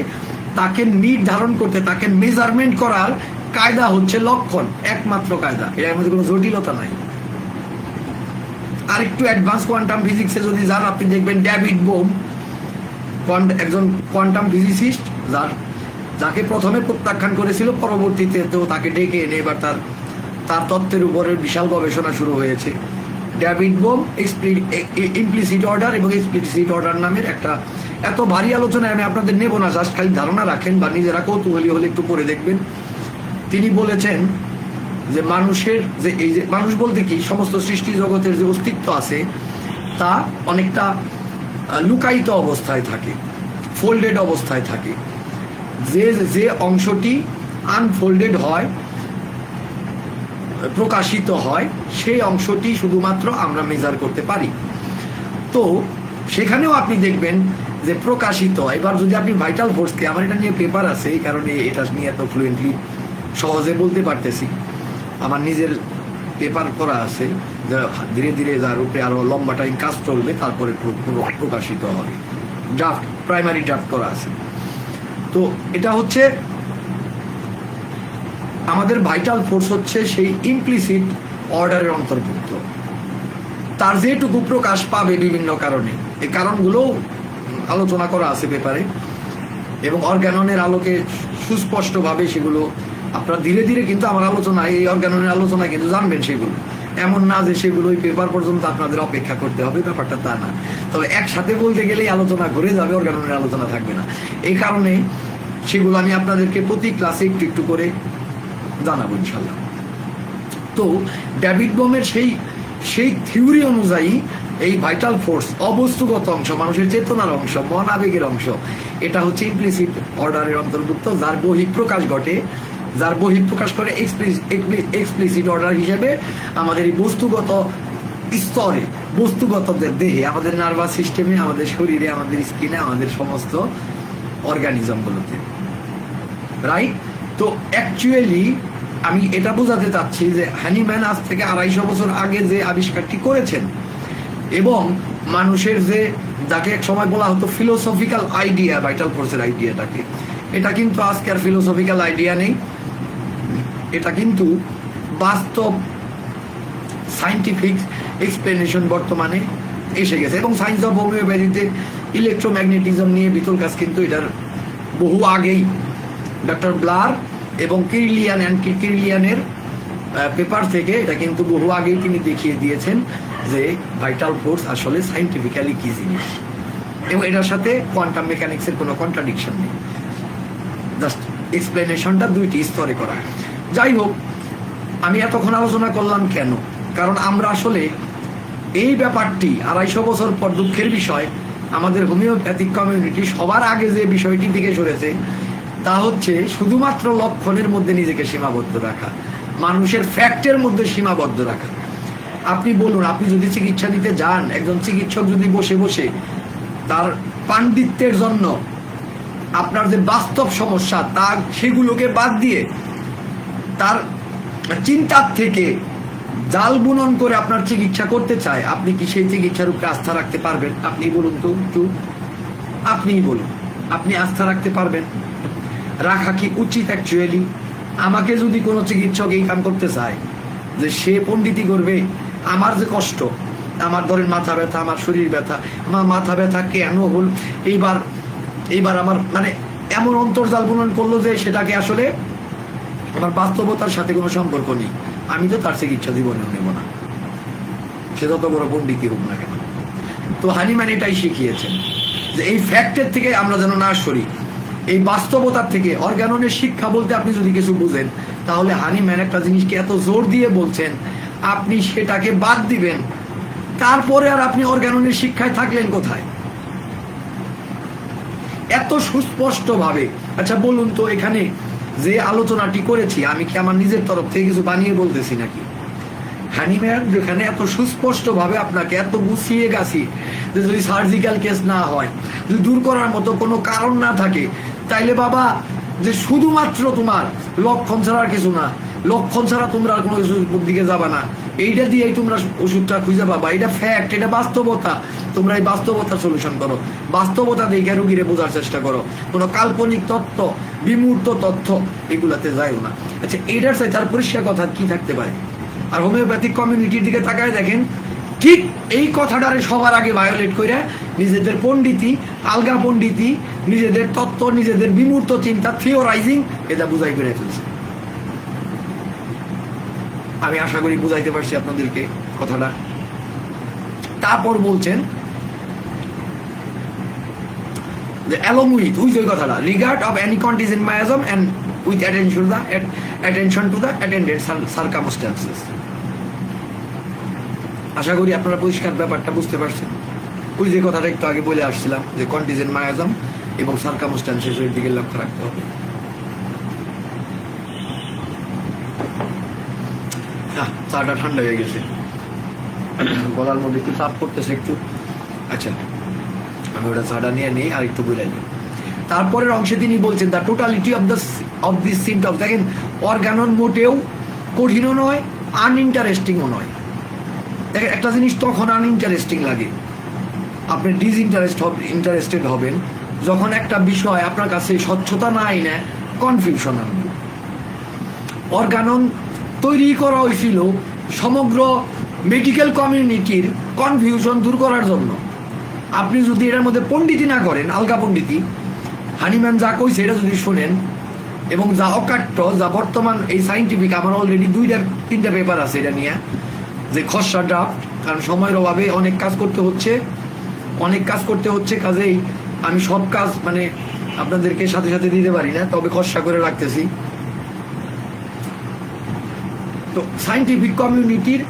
তাকে নির্ধারণ করতে, তাকে মেজারমেন্ট করার কায়দা হচ্ছে লক্ষণ, একমাত্র কায়দা। এর মধ্যে কোনো জটিলতা নাই। আর একটু অ্যাডভান্স কোয়ান্টাম ফিজিক্সে যদি যান, আপনি দেখবেন ডেভিড বোম, একজন কোয়ান্টাম ফিজিসিস্ট, যাকে প্রথমে প্রত্যাখ্যান করেছিল, পরবর্তীতে তো তাকে ডেকে এনে এবার তার তত্ত্বের উপরে বিশাল গবেষণা শুরু হয়েছে। ডেভিড বোম ইমপ্লিসিট অর্ডার এবং এক্সপ্লিসিট অর্ডার নামের একটা, এত ভারী আলোচনায় আমি আপনাদের নেব না, জাস্ট খালি ধারণা রাখেন বা নিজেরা কৌতূহলী হলে একটু পড়ে দেখবেন। তিনি বলেছেন যে মানুষের যে এই যে মানুষ বলতে কি সমস্ত সৃষ্টি জগতের যে অস্তিত্ব আছে তা অনেকটা লুকায়িত অবস্থায় থাকে, ফোল্ডেড অবস্থায় থাকে। যে যে অংশটি আনফোল্ডেড হয়, প্রকাশিত হয়, সেই অংশটি শুধুমাত্র আমরা মেজার করতে পারি। তো সেখানেও আপনি দেখবেন যে প্রকাশিত, এবার যদি আপনি ভাইটাল ফোর্সকে, আমার এটা নিয়ে পেপার আছে এই কারণে এটা নিয়ে এত ফ্লুয়েন্টলি সহজে বলতে পারতেছি, আমার নিজের পেপার করা আছে, ধীরে ধীরে যার উপরে আরো লম্বা টাইম কাজ চলবে, তারপরে প্রকাশিত হবে, ড্রাফট, প্রাইমারি ড্রাফট করা আছে। তো এটা হচ্ছে আমাদের ভাইটাল ফোর্স হচ্ছে সেই ইমপ্লিসিট অর্ডারের অন্তর্ভুক্ত। তার যেটুকু প্রকাশ পাবে বিভিন্ন কারণে, এই কারণগুলো আলোচনা করা আছে পেপারে, এবং অর্গাননের আলোকে সুস্পষ্টভাবে সেগুলো আপনারা ধীরে ধীরে কিন্তু আমার আলোচনা, এই অর্গাননের আলোচনা কিন্তু জানবেন। সেগুলো এমন না যে সেগুলো ওই পেপার পর্যন্ত আপনাদের অপেক্ষা করতে হবে, ব্যাপারটা তা না। তবে একসাথে বলতে গেলেই আলোচনা ঘুরে যাবে, অর্গাননের আলোচনা থাকবে না। এই কারণে সেগুলো আমি আপনাদেরকে প্রতি ক্লাসে একটু একটু করে জানাবো ইনশাল্লাহ। তো ডেভিড বোমের সেই থিওরি অনুযায়ী এই ভাইটাল ফোর্স, অবস্তুগত অংশ, মানুষের চেতনার অংশ, মন আবেগের অংশ, এটা হচ্ছে ইমপ্লিসিট অর্ডারের অন্তর্ভুক্ত, যার বহিঃপ্রকাশ ঘটে, যার বহিঃপ্রকাশ করে এক্সপ্লিসিট অর্ডার হিসেবে আমাদের এই বস্তুগত স্তরে, বস্তুগত দেহে, আমাদের নার্ভাস সিস্টেমে, আমাদের শরীরে, আমাদের স্কিনে, আমাদের সমস্ত অর্গানিজমগুলোতে, রাইট? তো অ্যাকচুয়ালি আমি এটা বোঝাতে চাচ্ছি যে হ্যানিম্যান আজ থেকে 250 বছর আগে যে আবিষ্কারটি করেছেন, এবং মানুষের যে, যাকে এক সময় বলা হতো ফিলোসফিক্যাল আইডিয়া, ভাইটাল ফোর্সের আইডিয়াটাকে, এটা কিন্তু আজকে আর ফিলোসফিক্যাল আইডিয়া নেই, এটা কিন্তু বাস্তব সায়েন্টিফিক এক্সপ্লেনেশন বর্তমানে এসে গেছে। এবং সায়েন্স অফ হোমিওপ্যাথিতে ইলেকট্রোম্যাগনেটিজম নিয়ে বিতর্কাস কিন্তু এটার বহু আগেই ডক্টর ব্লার এবং কিরলিয়ানের পেপার থেকে এটা কিন্তু বহু আগেই তিনি দেখিয়ে দিয়েছেন যে ভাইটাল ফোর্স আসলে সায়েন্টিফিক্যালি কি জিনিস, এবং এটার সাথে কোয়ান্টাম মেকানিক্সের কোনো কন্ট্রাডিকশন নেই, জাস্ট এক্সপ্লেনেশনটা দুইটি স্তরে করা। যাই হোক, আমি এতক্ষণ আলোচনা করলাম কেন? কারণ আমরা আসলে এই ব্যাপারটি 250 বছর পর, দুঃখের বিষয়, আমাদের হোমিওপ্যাথিক কমিউনিটি সবার আগে যে বিষয়টি থেকে সরেছে তা হচ্ছে শুধুমাত্র লক্ষণের মধ্যে নিজেকে সীমাবদ্ধ রাখা, মানুষের ফ্যাক্টের মধ্যে সীমাবদ্ধ রাখা। আপনি বলুন, আপনি যদি চিকিৎসা নিতে যান, একজন চিকিৎসক যদি বসে বসে তার পাণ্ডিত্যের জন্য আপনার যে বাস্তব সমস্যা তা সেগুলোকে বাদ দিয়ে তার চিন্তার থেকে জাল বুনন করে আপনার চিকিৎসা করতে চায়, আপনি কি সেই চিকিৎসার উপরে আস্থা রাখতে পারবেন? আপনি বলুন তো একটু, আপনিই বলুন, আপনি আস্থা রাখতে পারবেন? রাখা কি উচিত অ্যাকচুয়ালি? আমাকে যদি কোনো চিকিৎসক এই কাম করতে চায় যে সে পণ্ডিতি করবে, আমার যে কষ্ট, আমার ধরেন মাথা ব্যথা, আমার শরীর ব্যথা, আমার মাথা ব্যথা কেন হল, এইবার আমার মানে এমন অন্তর্জাল বুনন করলো যে সেটাকে আসলে আমার বাস্তবতার সাথে কোনো সম্পর্ক নেই, আমি তো তার চিকিৎসা জীবনেও নেব না, সে যত বড় পণ্ডিতই হোক না কেন। তো হানিম্যান এটাই শিখিয়েছেন যে এই ফ্যাক্টের থেকে আমরা যেন না সরি, এই বাস্তবতার থেকে। অর্গাননের শিক্ষা বলতে আপনি যদি কিছু বুঝেন, তাহলে হানিম্যান একটা জিনিসকে এত জোর দিয়ে বলছেন, আপনি সেটাকে বাদ দিবেন, তারপরে আর আপনি অর্গাননের শিক্ষায় থাকলেন কোথায়? এত সুস্পষ্ট ভাবে। আচ্ছা বলুন তো, এখানে যে আলোচনাটি করেছি আমি কি আমার নিজের তরফ থেকে কিছু বানিয়ে বলতেছি নাকি? হানিম্যান যেখানে এত সুস্পষ্ট ভাবে আপনাকে এত গুছিয়ে গাছি যে যদি সার্জিক্যাল কেস না হয়, যদি দূর করার মতো কোনো কারণ না থাকে, তাইলে বাবা যে শুধুমাত্র তোমার লক্ষণ ছাড়া কিছু না, লক্ষণ ছাড়া তোমরা কোনো কিছুর দিকে যাবা না, এইটা দিয়েই তোমরা ওষুধটা খুঁজে পাবা, এটা ফ্যাক্ট, এটা বাস্তবতা। তোমরা এই বাস্তবতা সলিউশন করো, বাস্তবতা দেখে রুগীরে বোঝার চেষ্টা করো, কোনো কাল্পনিক তথ্য, বিমূর্ত তথ্য এগুলাতে যাইও না। আচ্ছা, এটার সাথে তার পরিষ্কার কথা কি থাকতে পারে? আর হোমিওপ্যাথিক কমিউনিটির দিকে তাকায় দেখেন, ঠিক এই কথাটারে সবার আগে ভায়োলেট করে নিজেদের পণ্ডিতি, আলগা পণ্ডিতি, নিজেদের তত্ত্ব, নিজেদের বিমূর্ত চিন্তা, থিওরাইজিং, এটা বুঝাই করে ফেলছে। আমি আশা করি বুঝাইতে পারছি আপনাদেরকে কথাটা। তারপর বলছেন যে along with ওই যে কথাটা, regard of any contingent miasm and with attention to the attended circumstances. আশা করি আপনারা পরিষ্কার ব্যাপারটা বুঝতে পারছেন। ওই যে কথাটা একটু আগে বলে আসছিলাম যে কন্টিজেন্ট মায়াজম এবং সার্কামস্ট্যান্সেসের দিকে লক্ষ্য রাখতে হবে। চাটা ঠান্ডা হয়ে গেছে, গলার মধ্যে একটু চাপ করতেছে একটু। আচ্ছা, আমি ওটা চাটা নিয়ে নিই আর একটু বলে নিই। তারপরের অংশে তিনি বলছেন the totality of this symptoms. দেখেন, অর্গানন মোটেও কঠিনও নয়, আনইন্টারেস্টিংও নয়। দেখেন, একটা জিনিস তখন আনইন্টারেস্টিং লাগে, আপনি ইন্টারেস্টেড হবেন যখন একটা বিষয় আপনার কাছে স্বচ্ছতা না আইনে কনফিউশন আনবে। অর্গানন তৈরি করা হয়েছিল সমগ্র মেডিকেল কমিউনিটির কনফিউশন দূর করার জন্য। আপনি যদি এটার মধ্যে পণ্ডিতি না করেন, আলগা পণ্ডিতি, হানিম্যান যা কইছে এটা যদি শোনেন এবং যা অকাট্য, যা বর্তমান এই সাইন্টিফিক, আমার অলরেডি 2-3টা পেপার আছে এটা নিয়ে, যে খসড়া ড্রাফট, কারণ সময়ের অভাবে অনেক কাজ করতে হচ্ছে, কাজেই আমি সব কাজ মানে আপনাদেরকে সাথে সাথে দিতে পারি না, তবে খসড়া করে রাখতেছি। তো সাইন্টিফিক কমিউনিটির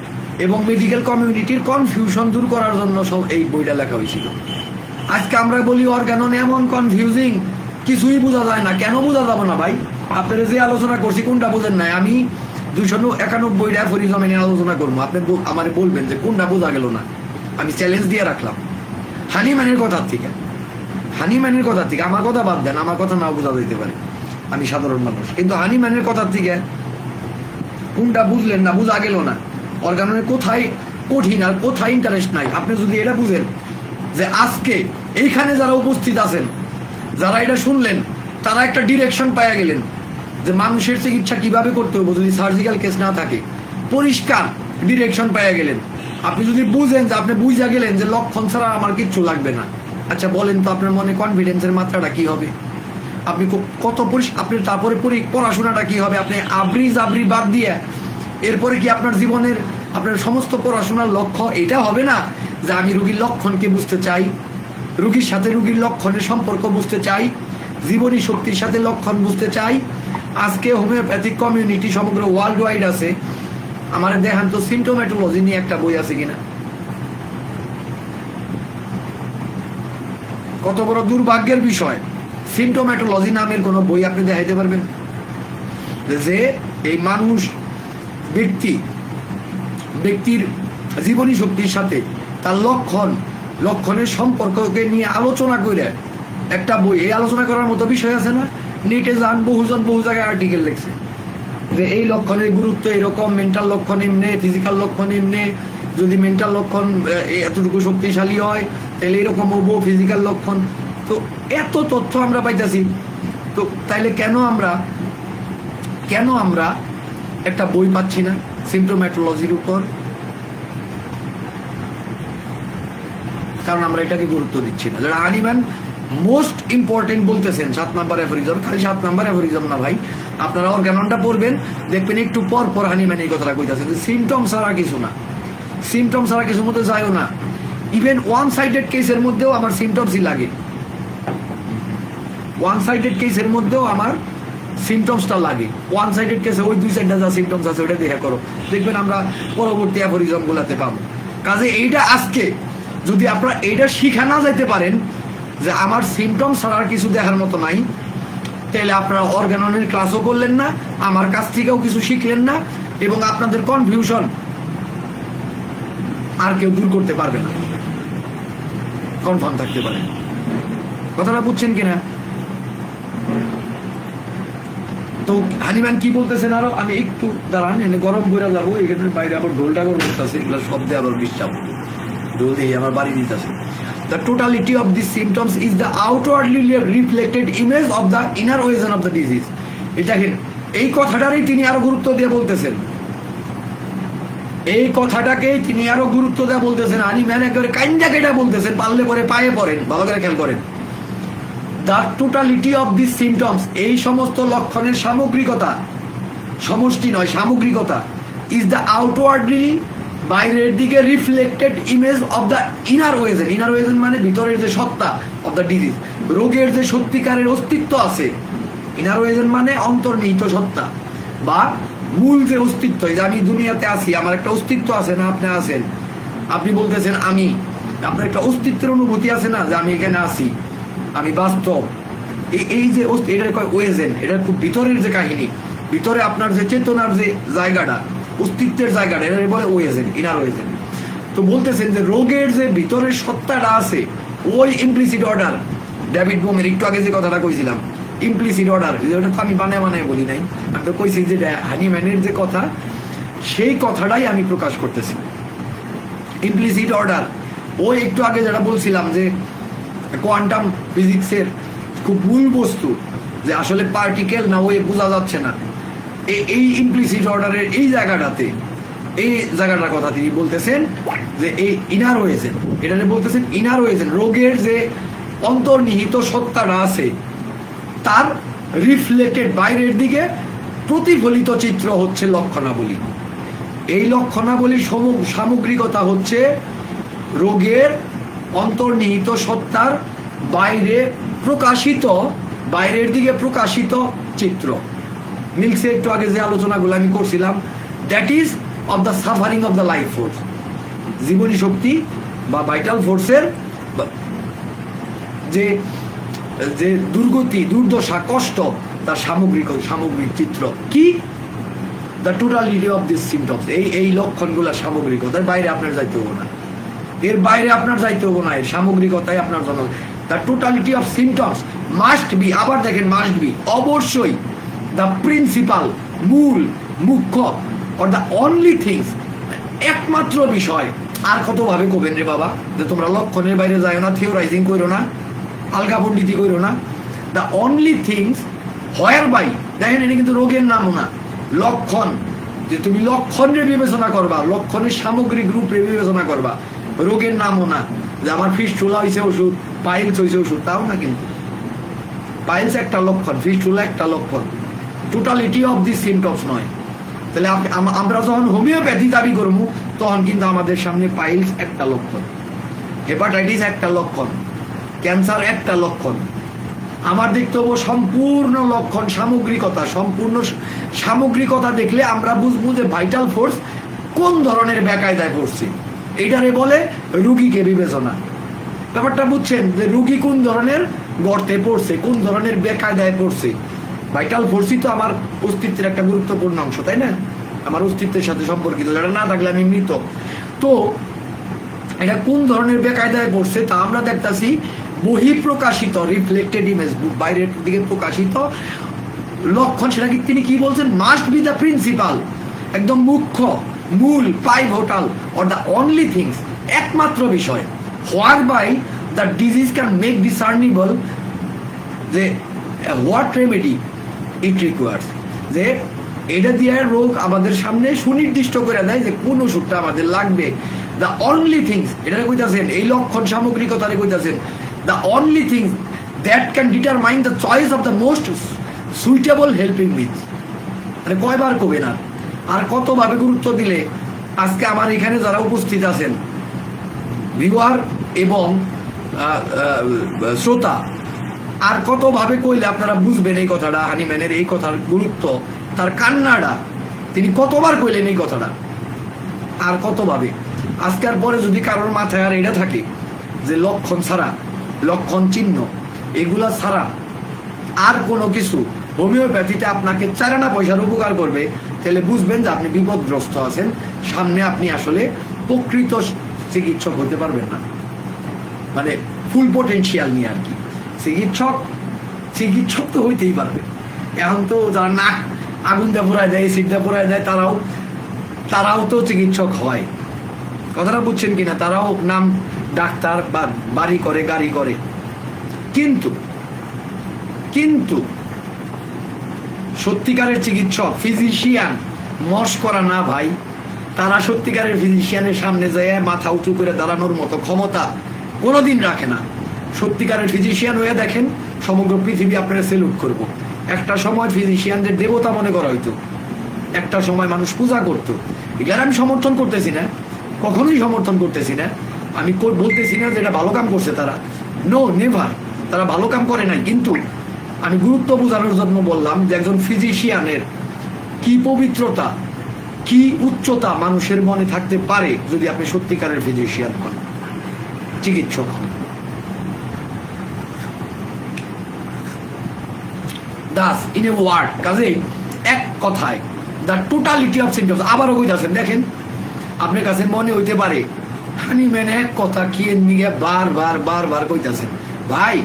এবং মেডিকেল কমিউনিটির কনফিউশন দূর করার জন্য সব এই বইটা লেখা হয়েছিল। আজকে আমরা বলি অর্গানন এমন কনফিউজিং, কিছুই বোঝা যায় না। কেন বোঝা যাবে না ভাই? আপনারা যে আলোচনা করছি কোনটা বোঝেন নাই? আমি 291 অ্যাফোরিজম নিয়ে আলোচনা করবো, আপনি আমার বলবেন যে কোনটা বোঝা গেল না। আমি চ্যালেঞ্জ দিয়ে রাখলাম হানিম্যানের কথার থেকে, আমার কথা বাদ দেন, আমার কথা নাও বোঝা যেতে পারে, আমি সাধারণ মানুষ, কিন্তু হানিম্যানের কথার থেকে কোনটা বুঝলেন না, বোঝা গেল না। অর্গাননের কোথায় কঠিন আর কোথায় ইন্টারেস্ট নাই, আপনি যদি এটা বুঝেন যে আজকে এইখানে যারা উপস্থিত আছেন, যারা এটা শুনলেন, তারা একটা ডিরেকশন পাইয়া গেলেন যে মানুষের চিকিৎসা কিভাবে করতে হবে যদি সার্জিক্যাল কেস না থাকে, পরিষ্কার ডিরেকশন পাইয়া গেলেন। আপনি যদি বুঝেন যে আপনি বুঝা গেলেন যে লক্ষণ ছাড়া আমার কিচ্ছু লাগবে না, আচ্ছা বলেন তো আপনার মনে কনফিডেন্সের মাত্রাটা কি হবে? আপনি কত আপনি তারপরে পড়াশোনাটা কি হবে? আপনি আবরি বাদ দিয়ে এরপরে কি আপনার জীবনের আপনার সমস্ত পড়াশোনার লক্ষ্য এটা হবে না যে আমি রুগীর লক্ষণকে বুঝতে চাই, রুগীর সাথে রুগীর লক্ষণের সম্পর্ক বুঝতে চাই, জীবনী শক্তির সাথে লক্ষণ বুঝতে চাই। আজকে হোমিওপ্যাথিক কমিউনিটি সমগ্র ওয়ার্ল্ড ওয়াইড আছে। আমার দেখান তো সিমটোম্যাটোলজি নিয়ে একটা বই আছে কিনা? কত বড় দুর্ভাগ্যের বিষয়, সিমটোম্যাটোলজি নামের কোন বই আপনি দেখাইতে পারবেন যে এই মানুষ ব্যক্তির জীবনী শক্তির সাথে তার লক্ষণের সম্পর্ককে নিয়ে আলোচনা করে একটা বই। এই আলোচনা করার মতো বিষয় আছে না? নেটে যান, বহু জায়গায় আর্টিকেল লিখছে যে এই লক্ষণের গুরুত্ব এরকম, মেন্টাল লক্ষণ এমনি, ফিজিক্যাল লক্ষণ এমনি, যদি মেন্টাল লক্ষণ এতটুকু শক্তিশালী হয় তাহলে এরকম হবো ফিজিক্যাল লক্ষণ। তো এত তথ্য আমরা পাইতেছি, তো তাইলে কেন আমরা একটা বই পাচ্ছি না সিমটোম্যাটোলজির উপর? কারণ আমরা এটাকে গুরুত্ব দিচ্ছি না। যারা হানিম্যান মোস্ট ইম্পর্টেন্ট বলতেছেন 7 নাম্বার অ্যাফোরিজম, খালি 7 নাম্বার অ্যাফোরিজম না ভাই, আপনারা অর্গাননটা পড়বেন, দেখবেন একটু পর হানিম্যান এই কথাটা কইতাছেন যে সিমটম ছাড়া কিছু না, সিমটম ছাড়া কিছু মধ্যে যায়ও না। ইভেন ওয়ান সাইডেড কেসের মধ্যেও আমার সিমটমসই লাগে, ওয়ান সাইডেড কেসের মধ্যেও আমার সিমটমসটা লাগে। ওয়ান সাইডেড কেসে ওই 2 সাইডে যা সিমটমস আছে ওটা দেখা করো, দেখবেন আমরা পরবর্তী অ্যাফোরিজম গুলাতে পাবো। কাজে এইটা আজকে যদি আপনারা এইটা শিখা না যাইতে পারেন যে আমার সিমটম ছাড়ার কিছু দেখার মতো নাই, তাহলে আপনারা অর্গাননের ক্লাসও করলেন না, আমার কাছ থেকেও কিছু শিখলেন না, এবং আপনাদের কনফিউশন আর কেউ দূর করতে পারবে না, কনফার্ম থাকতে পারে। কথাটা বুঝছেন কিনা? তো হানিম্যান কি বলতেছেন আরো, আমি একটু দাঁড়ান, এনে গরম করে যাবো, এখানে বাইরে আবার ঢোলটা গরম করতেছে, এগুলো শব্দে আবার বিশ্বাস ঢোল দিয়ে আমার বাড়ি দিতেছে। The totality of these symptoms is the outwardly reflected image of the inner origin of the disease. এই কথাটারই তিনি আরো গুরুত্ব দিয়ে বলতেছেন, এই কথাটাকে তিনি আরো গুরুত্ব দিয়ে বলতেছেন। হানিম্যান একেবারে কাইন্দা কেটা বলতেছেন, পারলে পরে পায়ে পড়েন, ভালো করে খেয়াল করেন। The totality of these symptoms, এই সমস্ত লক্ষণের সামগ্রিকতা, সমষ্টি নয় সামগ্রিকতা, is the outwardly বাইরের দিকে reflected image of the inner wesen. Inner wesen মানে ভিতরের যে সত্তা অফ দ্য ডিজিজ, রোগের যে সত্যিকারের অস্তিত্ব আছে, ইনার ওয়েজেন মানে অন্তর্নিহিত সত্তা বা মূল যে অস্তিত্ব, যে আমি দুনিয়াতে আছি, আমার একটা অস্তিত্ব আছে না, আপনি আছেন, আপনি বলতেছেন আমি, আপনার একটা অস্তিত্বের অনুভূতি আছে না, যে আমি এখানে আছি, আমি বাস্তব। এই যে এটা কয় ওয়েজেন, এটা খুব ভিতরের যে কাহিনী, ভিতরে আপনার যে চেতনার যে জায়গাটা, অস্তিত্বের জায়গাটা, এটা বলে ওয়েজেন, ইনার ওয়েজেন। তো বলতেছেন যে রোগের যে ভিতরের সত্তাটা আছে, ওই ইমপ্লিসিট অর্ডার, ডেভিড বোমের একটু আগে যে কথাটা কইছিলাম, ইমপ্লিসিট অর্ডার, ওটা তো আমি বানায় বলি নাই, আমি তো কইছি যে হানিম্যানের যে কথা, সেই কথাটাই আমি প্রকাশ করতেছি। ইমপ্লিসিট অর্ডার, ওই একটু আগে যেটা বলছিলাম যে কোয়ান্টাম ফিজিক্সের খুব মূল বস্তু, যে আসলে পার্টিকেল না ওই বোঝা যাচ্ছে না, এই ইমপ্লিসিট অর্ডারের এই জায়গাটাতে, এই জায়গাটার কথা তিনি বলতেছেন যে এই ইনার ওয়েজেন, এটা বলতেছেন ইনার ওয়েজেন, রোগের যে অন্তর্নিহিত সত্তাটা আছে তার রিফ্লেক্টেড বাইরের দিকে প্রতিফলিত চিত্র হচ্ছে লক্ষণাবলী। এই লক্ষণাবলীর সামগ্রিকতা হচ্ছে রোগের অন্তর্নিহিত সত্তার বাইরে প্রকাশিত, বাইরের দিকে প্রকাশিত চিত্র। মিল্কসে একটু আগে যে আলোচনাগুলো আমি করছিলাম, that is of the suffering of the life force, জীবনী শক্তি বা ভাইটাল ফোর্সের যে যে দুর্গতি, দুর্দশা, কষ্ট, তার সামগ্রিক চিত্র কি, the totality of this symptoms, এই লক্ষণগুলো সামগ্রিকতার বাইরে আপনার যাইতে হবো না, এর বাইরে আপনার যাইতে হবো না, এর সামগ্রিকতাই আপনার জন্য। The totality of symptoms must be, আবার দেখেন মাস্ট বি, অবশ্যই, দ্য প্রিন্সিপাল, মূল, মুখ্য, অর দ্য অনলি থিংস, একমাত্র বিষয়। আর কতভাবে কবেন রে বাবা যে তোমরা লক্ষণের বাইরে যাও না, থিওরাইজিং করো না, আলগা পণ্ডিতি করো না। The only things whereby, দেখেন এটা কিন্তু রোগের নামও না, লক্ষণ, যে তুমি লক্ষণের বিবেচনা করবা, লক্ষণের সামগ্রিক রূপে বিবেচনা করবা, রোগের নামও না, যে আমার ফিস্টুলা হয়েছে ওষুধ, পাইলস হয়েছে ওষুধ, তাও না কিন্তু। পাইলস একটা লক্ষণ, ফিস্টুলা একটা লক্ষণ, টোটালিটি অফ দি সিমটমস নয়। তাহলে আমরা যখন হোমিওপ্যাথি দাবি করবো, তখন কিন্তু আমাদের সামনে পাইলস একটা লক্ষণ, হেপাটাইটিস একটা লক্ষণ, ক্যান্সার একটা লক্ষণ। আমার দেখতে হবো সম্পূর্ণ লক্ষণ, সামগ্রিকতা, সম্পূর্ণ সামগ্রিকতা দেখলে আমরা বুঝবো যে ভাইটাল ফোর্স কোন ধরনের বেকায়দায় পড়ছে। এইটারে বলে রুগীকে বিবেচনা। ব্যাপারটা বুঝছেন যে রুগী কোন ধরনের গর্তে পড়ছে, কোন ধরনের বেকায়দায় পড়ছে। ভাইটাল ফোর্সই তো আমার অস্তিত্বের একটা গুরুত্বপূর্ণ অংশ, তাই না? আমার অস্তিত্বের সাথে সম্পর্কিত, যেটা না থাকলে আমি মৃত। তো এটা কোন ধরনের বেকায়দায় পড়ছে তা আমরা দেখতেছি বহিঃপ্রকাশিত, রিফ্লেক্টেড ইমেজ, বাইরের দিকে প্রকাশিত লক্ষণ। সেটা তিনি কি বলছেন, মাস্ট বি দ্য প্রিন্সিপাল, একদম মুখ্য, মূল, pivotal, or the only things, একমাত্র বিষয়, whereby the disease can make discernible যে হোয়াট রেমেডি ইট রিকোয়ার্স, যে এটা দিয়ে রোগ আমাদের সামনে সুনির্দিষ্ট করে দেয় যে কোন ওষুধটা আমাদের লাগবে। দ্য অনলি থিংস, এটা কইতাছেন এই লক্ষণ সামগ্রিকতারে কইতাছেন, the only things that can determine the choice of the most suitable helping মিথ। মানে কয়বার কবে না, আর কতভাবে গুরুত্ব দিলে আজকে আমার এখানে যারা উপস্থিত আছেন ভিউয়ার এবং শ্রোতা, আর কতভাবে কইলে আপনারা বুঝবেন এই কথাটা, হানিম্যানের এই কথার গুরুত্ব, তার কান্নাটা, তিনি কতবার কইলেন এই কথাটা, আর কতভাবে। আজকের পরে যদি কারোর মাথায় আর এটা থাকে যে লক্ষণ ছাড়া, লক্ষণ চিহ্ন এগুলা ছাড়া আর কোনো কিছু হোমিওপ্যাথিতে আপনাকে 4 আনা পয়সার উপকার করবে, তাহলে বুঝবেন যে আপনি বিপদগ্রস্ত আছেন, সামনে আপনি আসলে প্রকৃত চিকিৎসক হতে পারবেন না, মানে ফুল পোটেনশিয়াল নিয়ে আর কি। চিকিৎসক তো হইতেই পারবে। এখন তো যারা নাক আগুন দিয়ে পোড়ায় দেয়, সিট দিয়ে পোড়ায় দেয়, তারাও তো চিকিৎসক হয়। কথাটা বুঝছেন কিনা? তারাও নাম ডাক্তার বা বাড়ি করে, গাড়ি করে, কিন্তু সত্যিকারের চিকিৎসক, ফিজিশিয়ান মস্করা না ভাই, তারা সত্যিকারের ফিজিশিয়ানের সামনে যায় মাথা উঁচু করে দাঁড়ানোর মতো ক্ষমতা কোনোদিন রাখে না। সত্যিকারের ফিজিশিয়ান হয়ে দেখেন, সমগ্র পৃথিবী আপনারা সেলুট করবো। একটা সময় ফিজিশিয়ানদের দেবতা মনে করা হইতো, একটা সময় মানুষ পূজা করতো। এগুলো আমি সমর্থন করতেছি না, কখনোই সমর্থন করতেছি না। আমি বলতেছি না যে এটা ভালো কাম করছে তারা, নো নেভার, তারা ভালো কাম করে নাই। কিন্তু আমি গুরুত্ব বোঝানোর জন্য বললাম যে একজন ফিজিশিয়ানের কি পবিত্রতা, কি উচ্চতা মানুষের মনে থাকতে পারে যদি আপনি সত্যিকারের ফিজিশিয়ান হন, চিকিৎসক হন। দাস ইন এ ওয়ার্ড, কাজেই এক কথায় দ্য টোটালিটি অফ সিমটমস। আবারও কইতাছেন, দেখেন আপনার কাছে মনে হইতে পারে হানিম্যান এক কথা কি নিয়ে বারবার কইতাছেন। ভাই,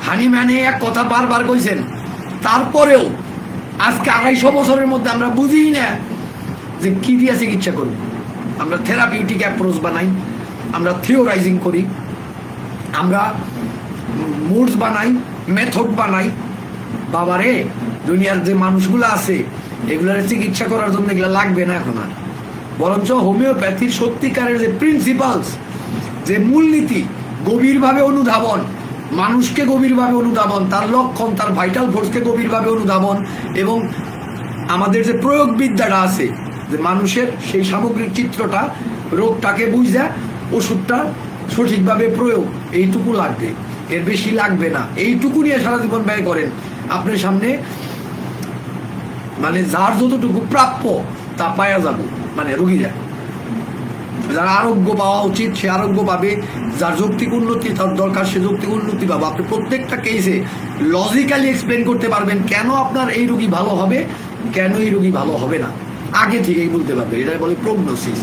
হানিম্যানে এক কথা বারবার কইছেন, তারপরেও আজকে 250 বছরের মধ্যে আমরা বুঝি না যে কি দিয়ে চিকিৎসা করব। আমরা থেরাপিউটিক অ্যাপ্রোচ বানাই, আমরা থিওরাইজিং করি, আমরা মুডস বানাই, মেথড বানাই। বাবারে, দুনিয়ার যে মানুষগুলো আছে এগুলার চিকিৎসা করার জন্য এগুলা লাগবে না এখন আর। বরঞ্চ হোমিওপ্যাথির সত্যিকারের যে প্রিন্সিপালস, যে মূলনীতি গভীরভাবে অনুধাবন, মানুষকে গভীরভাবে অনুধাবন, তার লক্ষণ, তার ভাইটাল ফোর্সকে গভীরভাবে অনুধাবন, এবং আমাদের যে প্রয়োগ বিদ্যাটা আছে, যে মানুষের সেই সামগ্রিক চিত্রটা, রোগটাকে বুঝা ওষুধটা সঠিকভাবে প্রয়োগ, এইটুকু লাগবে, এর বেশি লাগবে না। এইটুকু নিয়ে সারা জীবন ব্যয় করেন, আপনার সামনে মানে যার যতটুকু প্রাপ্য তা পাওয়া যাবে, মানে রোগীরা যার আরোগ্য পাওয়া উচিত সে আরোগ্য পাবে, যার যৌক্তিক উন্নতি তার দরকার সে যৌক্তিক উন্নতি পাবে। আপনি প্রত্যেকটা কেসে লজিক্যালি এক্সপ্লেন করতে পারবেন কেন আপনার এই রোগী ভালো হবে, কেন এই রোগী ভালো হবে না, আগে থেকেই বলতে পারবে। এটাই বলে প্রগনোসিস।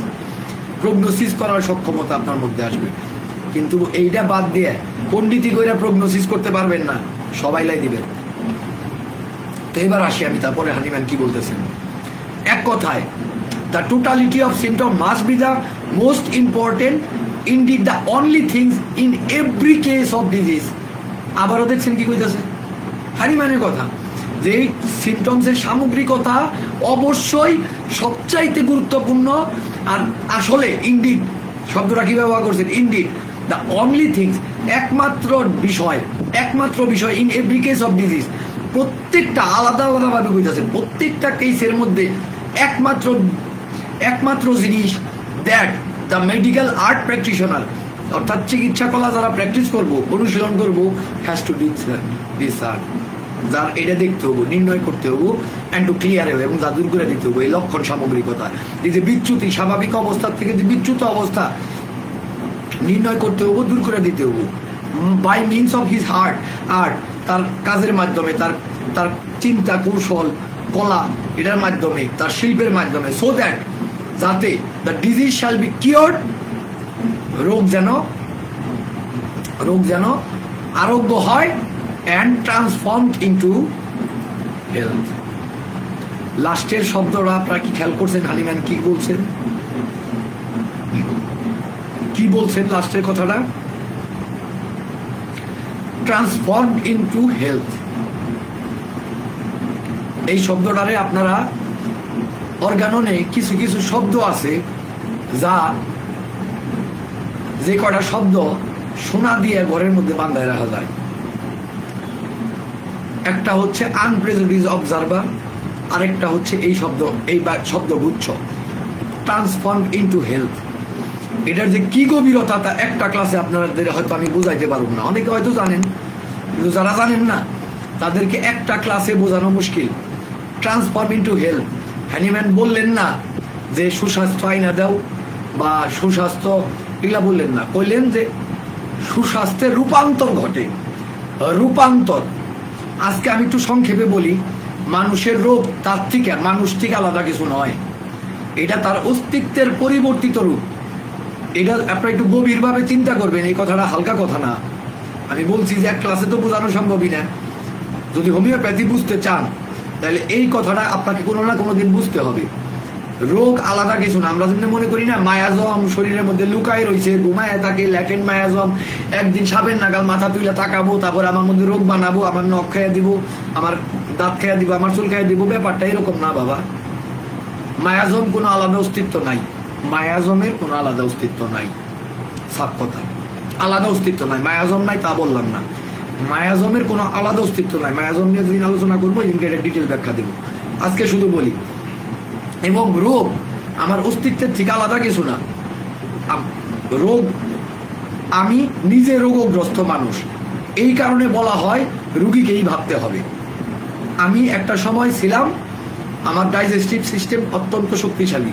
প্রগনোসিস করার সক্ষমতা আপনার মধ্যে আসবে। কিন্তু এইটা বাদ দিয়ে পণ্ডিতি কইরা প্রগনোসিস করতে পারবেন না, সবাই লাই দিবেন। তো এবার আসি আমি, তারপরে হানিম্যান কি বলতেছেন। এক কথায়, the totality of symptom must be the most important, indeed the only things in every case of disease. আবারও দেখছেন কি কইতেছে হানিম্যানের কথা, যে এই সিমটমসের সামগ্রিকতা অবশ্যই সবচাইতে গুরুত্বপূর্ণ। আর আসলে ইনডিড শব্দটা কি ব্যবহার করছেন, ইনডিড দ্য অনলি থিংস, একমাত্র বিষয় in every case of disease. প্রত্যেকটা আলাদা আলাদাভাবে কইতেছেন, প্রত্যেকটা কেসের মধ্যে একমাত্র জিনিস, that the medical art practitioner, অর্থাৎ চিকিৎসা কলা যারা প্র্যাকটিস করবো, অনুশীলন করবো, হ্যাজ টু ডিসার্ন, যার এটা দেখতে হবো, নির্ণয় করতে হবো, অ্যান্ড টু ক্লিয়ার হবে, এবং যা দূর করে দিতে হবো এই লক্ষণ সামগ্রিকতা। এই যে বিচ্যুতি, স্বাভাবিক অবস্থার থেকে যে বিচ্যুত অবস্থা নির্ণয় করতে হবো, দূর করে দিতে হবো, by means of his art, তার কাজের মাধ্যমে, তার চিন্তা কৌশল কলা, এটার মাধ্যমে, তার শিল্পের মাধ্যমে, সো দ্যাট যাতে the disease shall be cured, রোগ যেন আরোগ্য হয়, অ্যান্ড ট্রান্সফর্মড ইনটু হেলথ। লাস্টের শব্দটা আপনারা কি খেয়াল করছেন হানিম্যান কি বলছেন লাস্টের কথাটা, ট্রান্সফর্মড ইনটু হেলথ। এই শব্দটারে আপনারা অর্গাননে কিছু শব্দ আছে যে কটা শব্দ সোনা দিয়ে ঘরের মধ্যে বাঁধায় রাখা যায়। একটা হচ্ছে আনপ্রেজুডিস অবজারভার, আরেকটা হচ্ছে এই শব্দগুচ্ছ ট্রান্সফর্মড ইনটু হেলথ। এটার যে কি গভীরতা তা একটা ক্লাসে আপনাদের হয়তো আমি বুঝাইতে পারব না, অনেকে হয়তো জানেন, কিন্তু যারা জানেন না তাদেরকে একটা ক্লাসে বোঝানো মুশকিল। ট্রান্সফর্ম ইনটু হেলথ, হ্যানিম্যান বললেন না যে সুস্বাস্থ্য আইনা দাও বা সুস্বাস্থ্য, এগুলা বললেন না, বললেন যে সুস্বাস্থ্যের রূপান্তর ঘটে। রূপান্তর আজকে আমি একটু সংক্ষেপে বলি, মানুষের রোগ তার থেকে, মানুষ থেকে আলাদা কিছু নয়, এটা তার অস্তিত্বের পরিবর্তিত রূপ। এটা আপনারা একটু গভীরভাবে চিন্তা করবেন, এই কথাটা হালকা কথা না। আমি বলছি যে এক ক্লাসে তো বোঝানো সম্ভবই না। যদি হোমিওপ্যাথি বুঝতে চান তাহলে এই কথাটা আপনাকে কোনো না কোনো দিন বুঝতে হবে। রোগ আলাদা কিছু না। আমরা যেমনি মনে করি না মায়াজম শরীরের মধ্যে লুকায় রয়েছে, ঘুমায় থাকে, ল্যাটেন্ট মায়াজম, একদিন সাবেন নাগাল মাথা তুলে তাকাবো, তারপর আমার মধ্যে রোগ বানাবো, আমার নখ খাইয়া দিব, আমার দাঁত খাইয়া দিব, আমার চুল খাইয়া দিব। ব্যাপারটা এরকম না বাবা। মায়াজম কোনো আলাদা অস্তিত্ব নাই, মায়াজমের কোনো আলাদা অস্তিত্ব নাই। সাফ কথা, আলাদা অস্তিত্ব নাই। মায়াজম নাই তা বললাম না, মায়াজমের কোনো আলাদা অস্তিত্ব নাই। মায়াজম নিয়ে যেদিন আলোচনা করবো এদিনকে এটা ডিটেল ব্যাখ্যা দেবো, আজকে শুধু বলি। এবং রোগ আমার অস্তিত্বের থেকে আলাদা কিছু না। রোগ, আমি নিজে রোগগ্রস্ত মানুষ, এই কারণে বলা হয় রুগীকেই ভাবতে হবে। আমি একটা সময় ছিলাম, আমার ডাইজেস্টিভ সিস্টেম অত্যন্ত শক্তিশালী,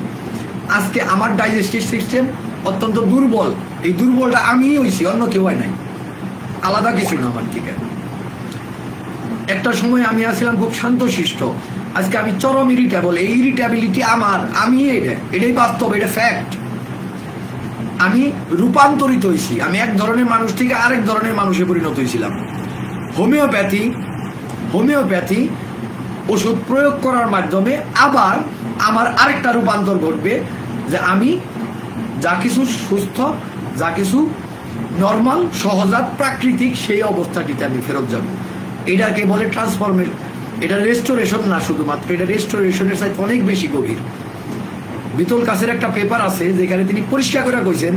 আজকে আমার ডাইজেস্টিভ সিস্টেম অত্যন্ত দুর্বল। এই দুর্বলটা আমিই হইছি, অন্য কেউ হয় নাই, আলাদা কিছু না আমার থেকে। একটা সময় আমি আসছিলাম খুব শান্তশিষ্ট, আজকে আমি চরম ইরিটেবল। এই ইরিটেবিলিটি আমি এটাই বাস্তব, এটা ফ্যাক্ট। আমি রূপান্তরিত হয়েছি, আমি এক ধরনের মানুষ থেকে আরেক ধরনের মানুষে পরিণত হয়েছিলাম। হোমিওপ্যাথি ওষুধ প্রয়োগ করার মাধ্যমে আবার আমার আরেকটা রূপান্তর ঘটবে, যে আমি যা কিছু সুস্থ, যা কিছু নর্মাল, সহজাত, প্রাকৃতিক, সেই অবস্থাটিতে আমি ফেরত যাব। এটাকে বলে ট্রান্সফরমেশন। এটা রেস্টোরেশন না শুধুমাত্র, এটা রেস্টোরেশনের সাথে অনেক বেশি গভীর। বিতল কাছের একটা পেপার আছে যেখানে তিনি পরিষ্কার করে কইছেন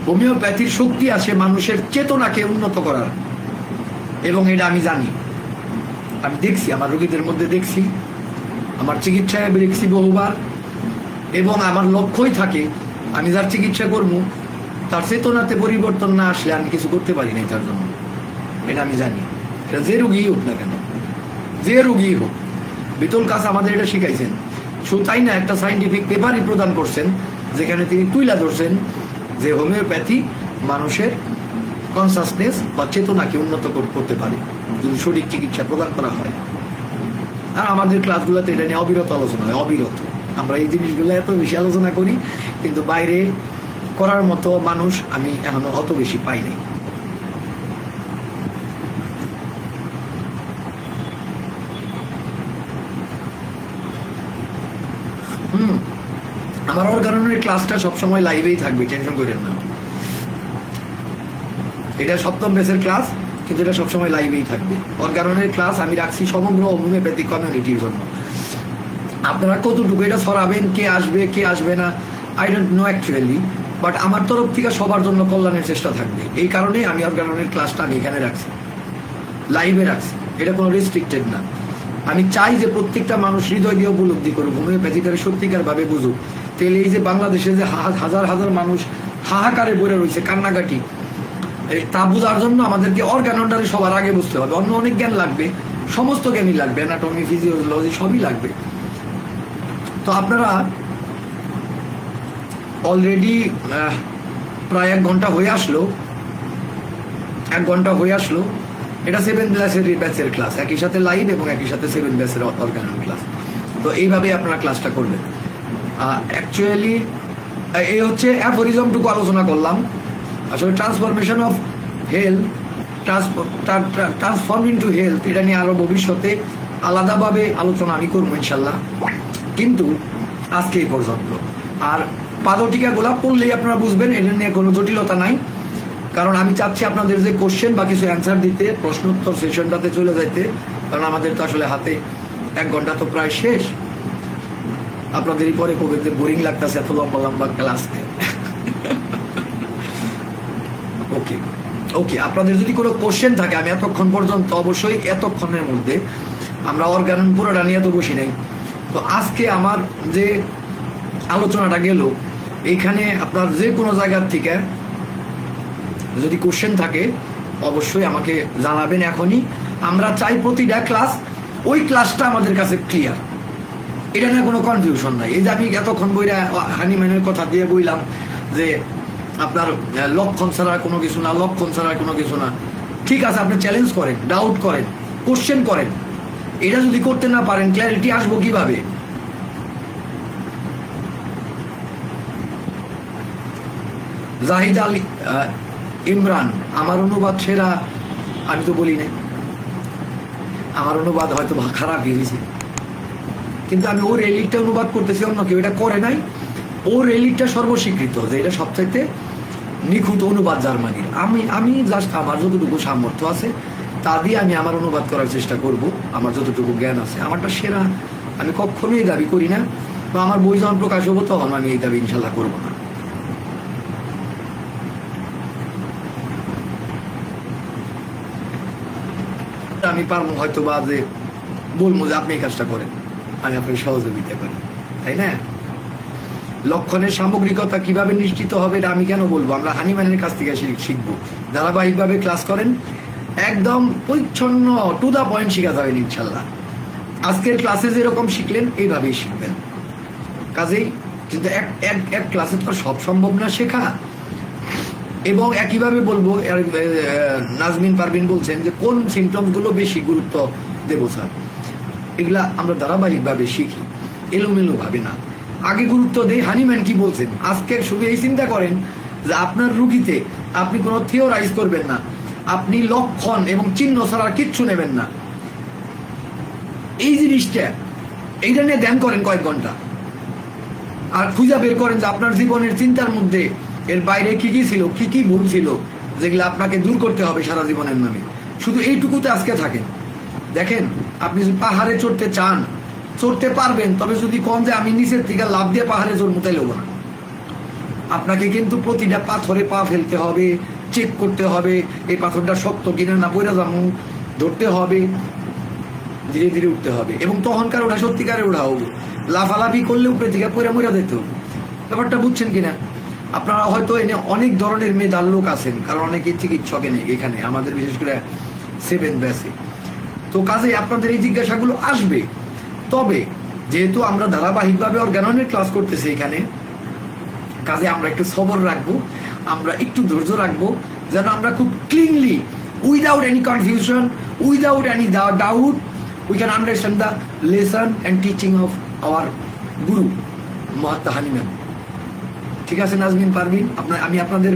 হোমিওপ্যাথির শক্তি আছে মানুষের চেতনাকে উন্নত করার, এবং এটা আমি জানি, আমি দেখছি, আমার রোগীদের মধ্যে দেখছি, আমার চিকিৎসায় দেখছি বহুবার, এবং আমার লক্ষ্যই থাকে আমি যার চিকিৎসা করবো তার চেতনাতে পরিবর্তন না আসলে আমি কিছু করতে পারি না তার জন্য। এটা আমি জানি, এটা যে রোগী হোক না কেন, যে রোগী হোক। বিতল কাজ আমাদের এটা শিখাইছেন। শুধু তাই না, একটা সাইন্টিফিক পেপারই প্রদান করছেন যেখানে তিনি তুইলা ধরছেন যে হোমিওপ্যাথি মানুষের কনসাসনেস বা চেতনাকে উন্নত করতে পারে যদি সঠিক চিকিৎসা প্রদান করা হয়। আর আমাদের ক্লাসগুলোতে এটা নিয়ে অবিরত আলোচনা হয়, অবিরত। আমরা এই জিনিসগুলো এত বেশি আলোচনা করি, কিন্তু বাইরে করার মতো মানুষ আমি এখনো অত বেশি পাইনি। আমার অর্গাননের ক্লাসটা সবসময় লাইভেই থাকবে, টেনশন করেন না। এটা 7ম ব্যাচের ক্লাস, কিন্তু এটা সবসময় লাইভেই থাকবে। অর্গাননের ক্লাস আমি রাখছি সমগ্র হোমিওপ্যাথিক কমিউনিটির জন্য। আপনারা কতটুকু এটা ছড়াবেন, কে আসবে না, I don't know actually, but আমার তরফ থেকে সবার জন্য কল্যাণের চেষ্টা থাকবে। এই কারণেই আমি অর্গাননের ক্লাসটা আমি এখানে রাখছি, লাইভে রাখছি। এটা কোনো রেস্ট্রিক্টেড না। আমি চাই যে প্রত্যেকটা মানুষ হৃদয় দিয়ে উপলব্ধি করুক, হোমিওপ্যাথিটারে সত্যিকার ভাবে বুঝুক। তাহলে এই যে বাংলাদেশে যে হাজার হাজার মানুষ হাহাকারে পড়ে রয়েছে, কান্নাকাটি, তা বোঝার জন্য আমাদেরকে অর্গাননটারে সবার আগে বুঝতে হবে। অন্য অনেক জ্ঞান লাগবে, সমস্ত জ্ঞানই লাগবে, অ্যানাটমি, ফিজিওলজি সবই লাগবে। তো আপনারা অলরেডি প্রায় 1 ঘন্টা হয়ে আসলো, 1 ঘন্টা হয়ে আসলো। এটা 7 ব্যাচের ক্লাস, একই সাথে লাইভ এবং একই সাথে 7 ব্যাচের অর্গানন ক্লাস। তো এইভাবে আপনারা ক্লাসটা করবেন। অ্যাকচুয়ালি এই হচ্ছে অ্যাফোরিজমটুকু আলোচনা করলাম। আসলে transformation of health, transform into health, এটা নিয়ে আরো ভবিষ্যতে আলাদাভাবে আলোচনা আমি করবো ইনশাল্লাহ, কিন্তু আজকে এই পর্যন্ত। আর পাদটিকাগুলা পড়লেই আপনারা বুঝবেন, এটা নিয়ে কোনো জটিলতা নাই। কারণ আমি চাচ্ছি আপনাদের যে কোশ্চেন বা কিছু অ্যান্সার দিতে, প্রশ্নোত্তর সেশনটাতে চলে যাইতে, কারণ আমাদের তো আসলে হাতে 1 ঘন্টা তো প্রায় শেষ। আপনাদেরই পরে কবে বোরিং লাগতেছে এত লম্বা লম্বা ক্লাস। ওকে ওকে, আপনাদের যদি কোনো কোশ্চেন থাকে, আমি এতক্ষণ পর্যন্ত অবশ্যই এতক্ষণের মধ্যে আমরা অর্গানন পুরোটা নিয়ে তো বসি নাই। তো আজকে আমার যে আলোচনাটা গেল, এইখানে আপনার যে কোনো জায়গার থেকে যদি কোশ্চেন থাকে অবশ্যই আমাকে জানাবেন এখনই। আমরা চাই প্রতিটা ক্লাস, ওই ক্লাসটা আমাদের কাছে ক্লিয়ার, এটা নিয়ে কোনো কনফিউশন নাই। এই যে আমি এতক্ষণ বইরা হানিম্যানের কথা দিয়ে বললাম যে আপনার লক্ষণ ছাড়া কোনো কিছু না, লক্ষণ ছাড়া কোনো কিছু না, ঠিক আছে, আপনি চ্যালেঞ্জ করেন, ডাউট করেন, কোশ্চেন করেন। এটা যদি করতে না পারেন, ক্ল্যারিটি আসবো কিভাবে? জাহিদ আল ইমরান, আমার অনুবাদ সেরা আমি তো বলি নাই, আমার অনুবাদ হয়তো খারাপই হয়েছে, কিন্তু আমি ওর এলিটটা অনুবাদ করতেছি, অন্য কেউ এটা করে নাই। ওর এলিটটা সর্বস্বীকৃত যে এটা সবচাইতে নিখুঁত অনুবাদ জার্মানির। আমি জাস্ট আমার যতটুকু সামর্থ্য আছে তা দিয়ে আমি আমার অনুবাদ করার চেষ্টা করব, আমার যতটুকু জ্ঞান আছে। আমারটা সেরা আমি কখনোই দাবি করি না, বা আমার বই যখন প্রকাশ হবো তখন আমি এই দাবি ইনশাল্লাহ করবো না। আমি পারবো হয়তো বা যে বলবো যে আপনি এই কাজটা করেন, আমি আপনাকে সহযোগিতা করি, তাই না? লক্ষণের সামগ্রিকতা কিভাবে নিশ্চিত হবে এটা আমি কেন বলবো? আমরা হানিম্যানের কাছ থেকে শিখবো। ধারাবাহিকভাবে ক্লাস করেন, একদম পরিচ্ছন্ন টু দা পয়েন্ট শেখা যাবেন ইনশাল্লাহ। আজকের ক্লাসে যেরকম শিখলেন এইভাবেই শিখবেন। কাজেই কিন্তু এক ক্লাসে তো সব সম্ভব না শেখা। এবং একইভাবে বলবো, নাজমিন পারভিন বলছেন যে কোন সিমটমসগুলো বেশি গুরুত্ব দেবো স্যার। এগুলা আমরা ধারাবাহিকভাবে শিখি, এলোমেলো ভাবে না। আগে গুরুত্ব দেই হানিম্যান কি বলছেন। আজকে শুধু এই চিন্তা করেন যে আপনার রুগীতে আপনি কোনো থিওরাইজ করবেন না, আপনি লক্ষণ এবং চিহ্ন ছাড়া কিচ্ছু নেবেন না। এই জিনিসটা এইটা নিয়ে ধ্যান করেন কয়েক ঘন্টা, আর খুঁজা বের করেন যে আপনার জীবনের চিন্তার মধ্যে এর বাইরে কি কি ছিল, কি কি ভুল ছিল, যেগুলো আপনাকে দূর করতে হবে সারা জীবনের নামে। শুধু এইটুকুতে আজকে থাকেন। দেখেন, আপনি যদি পাহাড়ে চড়তে চান চড়তে পারবেন, তবে যদি কম যে আমি নিচের থেকে লাভ দিয়ে পাহাড়ে চড়বো তাই লোক না। আপনাকে কিন্তু প্রতিটা পাথরে পা ফেলতে হবে, চেক করতে হবে এই পাথরটা শক্ত কিনা, না পড়ে যাবো, ধরতে হবে, ধীরে ধীরে উঠতে হবে। এবং তখনকার ওটা সত্যিকারে ওঠা হবে, লাফালাফি করলে উপরে থেকে পড়ে মরে যেতে হবে। ব্যাপারটা বুঝছেন কিনা? আপনারা হয়তো এনে অনেক ধরনের মেধার লোক আছেন, কারণ অনেকে চিকিৎসক এনে এখানে আমাদের বিশেষ করে 7 ব্যাচে। তো কাজে আপনাদের এই জিজ্ঞাসাগুলো আসবে। তবে যেহেতু আমরা ধারাবাহিকভাবে অর্গাননের ক্লাস করতেছি এখানে, কাজে আমরা একটু সবর রাখবো, আমরা একটু ধৈর্য রাখবো, যেন আমরা খুব cleanly, without any confusion, without any doubt, we can understand the lesson and teaching of our Guru Mahatma Hahnemann. ঠিক আছে নাজমিন পারভিন, আমি আপনাদের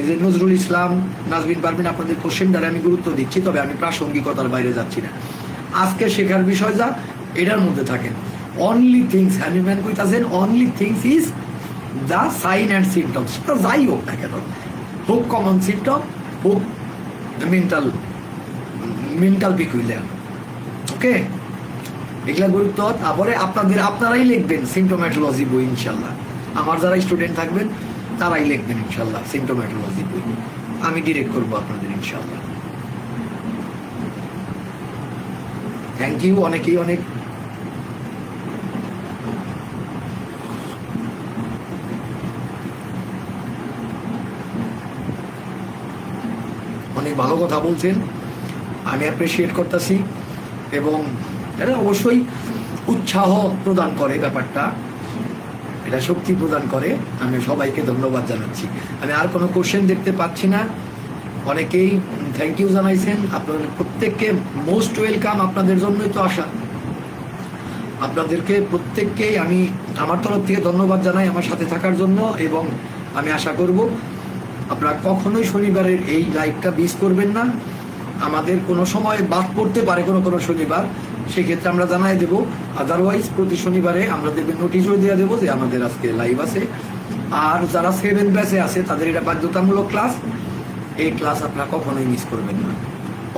যে নজরুল ইসলাম, নাজমিন পারভিন, আপনাদের কোশ্চেনটারে আমি গুরুত্ব দিচ্ছি, তবে আমি প্রাসঙ্গিকতার বাইরে যাচ্ছি না। আজকে শেখার বিষয় যা এটার মধ্যে থাকেন। অনলি থিংস হানিম্যান কইতাছেন, only things is the sign and symptoms. তা যাই হোক না কেন, হোক কমন সিমটম, হোক মেন্টাল পিকুইলিয়ার, ওকে, এগুলা গুরুত্ব। তারপরে আপনারাই লিখবেন সিমটোম্যাটোলজি বই ইনশাল্লাহ। আমার যারা স্টুডেন্ট থাকবেন তারাই লিখবেন ইনশাল্লাহ সিমটোম্যাটোলজি বই, আমি ডিরেক্ট করবো আপনাদের ইনশাল্লাহ। থ্যাংক ইউ অনেকেই অনেক। অনেক ভালো কথা বলছেন, আমি অ্যাপ্রিসিয়েট করতেছি। এবং এটা অবশ্যই উৎসাহ প্রদান করে, ব্যাপারটা এটা শক্তি প্রদান করে। আমি সবাইকে ধন্যবাদ জানাচ্ছি। আমি আর কোনো কোশ্চেন দেখতে পাচ্ছি না। অনেকেই থ্যাংক ইউ জানাইছেন, আপনাদের প্রত্যেককে মোস্ট ওয়েলকাম। আপনাদের জন্যই তো আসা, আপনাদেরকে প্রত্যেককেই আমি আমার তরফ থেকে ধন্যবাদ জানাই আমার সাথে থাকার জন্য। এবং আমি আশা করব আপনারা কখনোই শনিবারের এই লাইভটা মিস করবেন না। আমাদের কোনো সময় বাদ পড়তে পারে কোনো শনিবার, সেক্ষেত্রে আমরা জানাই দেবো। আদারওয়াইজ প্রতি শনিবারে আমরা দেখবেন নোটিশও দিয়ে দেবো যে আমাদের আজকে লাইভ আছে। আর যারা 7 ব্যাচে আছে তাদের এটা বাধ্যতামূলক ক্লাস। এই ক্লাস আপনারা কখনোই মিস করবেন না।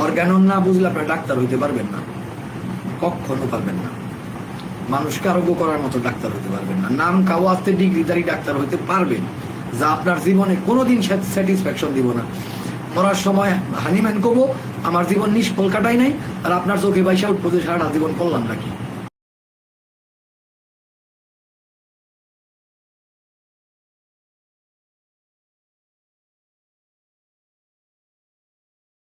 অর্গানন না বুঝলে আপনারা ডাক্তার হইতে পারবেন না, কখনো পারবেন না। মানুষকে আরোগ্য করার মতো ডাক্তার হতে পারবেন না। নাম কাওয়াতে ডিগ্রিধারী ডাক্তার হইতে পারবেন, যা আপনার জীবনে কোনোদিন স্যাটিসফ্যাকশন দিব না। মরার সময় হানিম্যান কব আমার জীবন নিষ্ফল কাটাই নাই, আর আপনার চোখে বাইসা উঠবো যে সারাটা জীবন করলাম নাকি।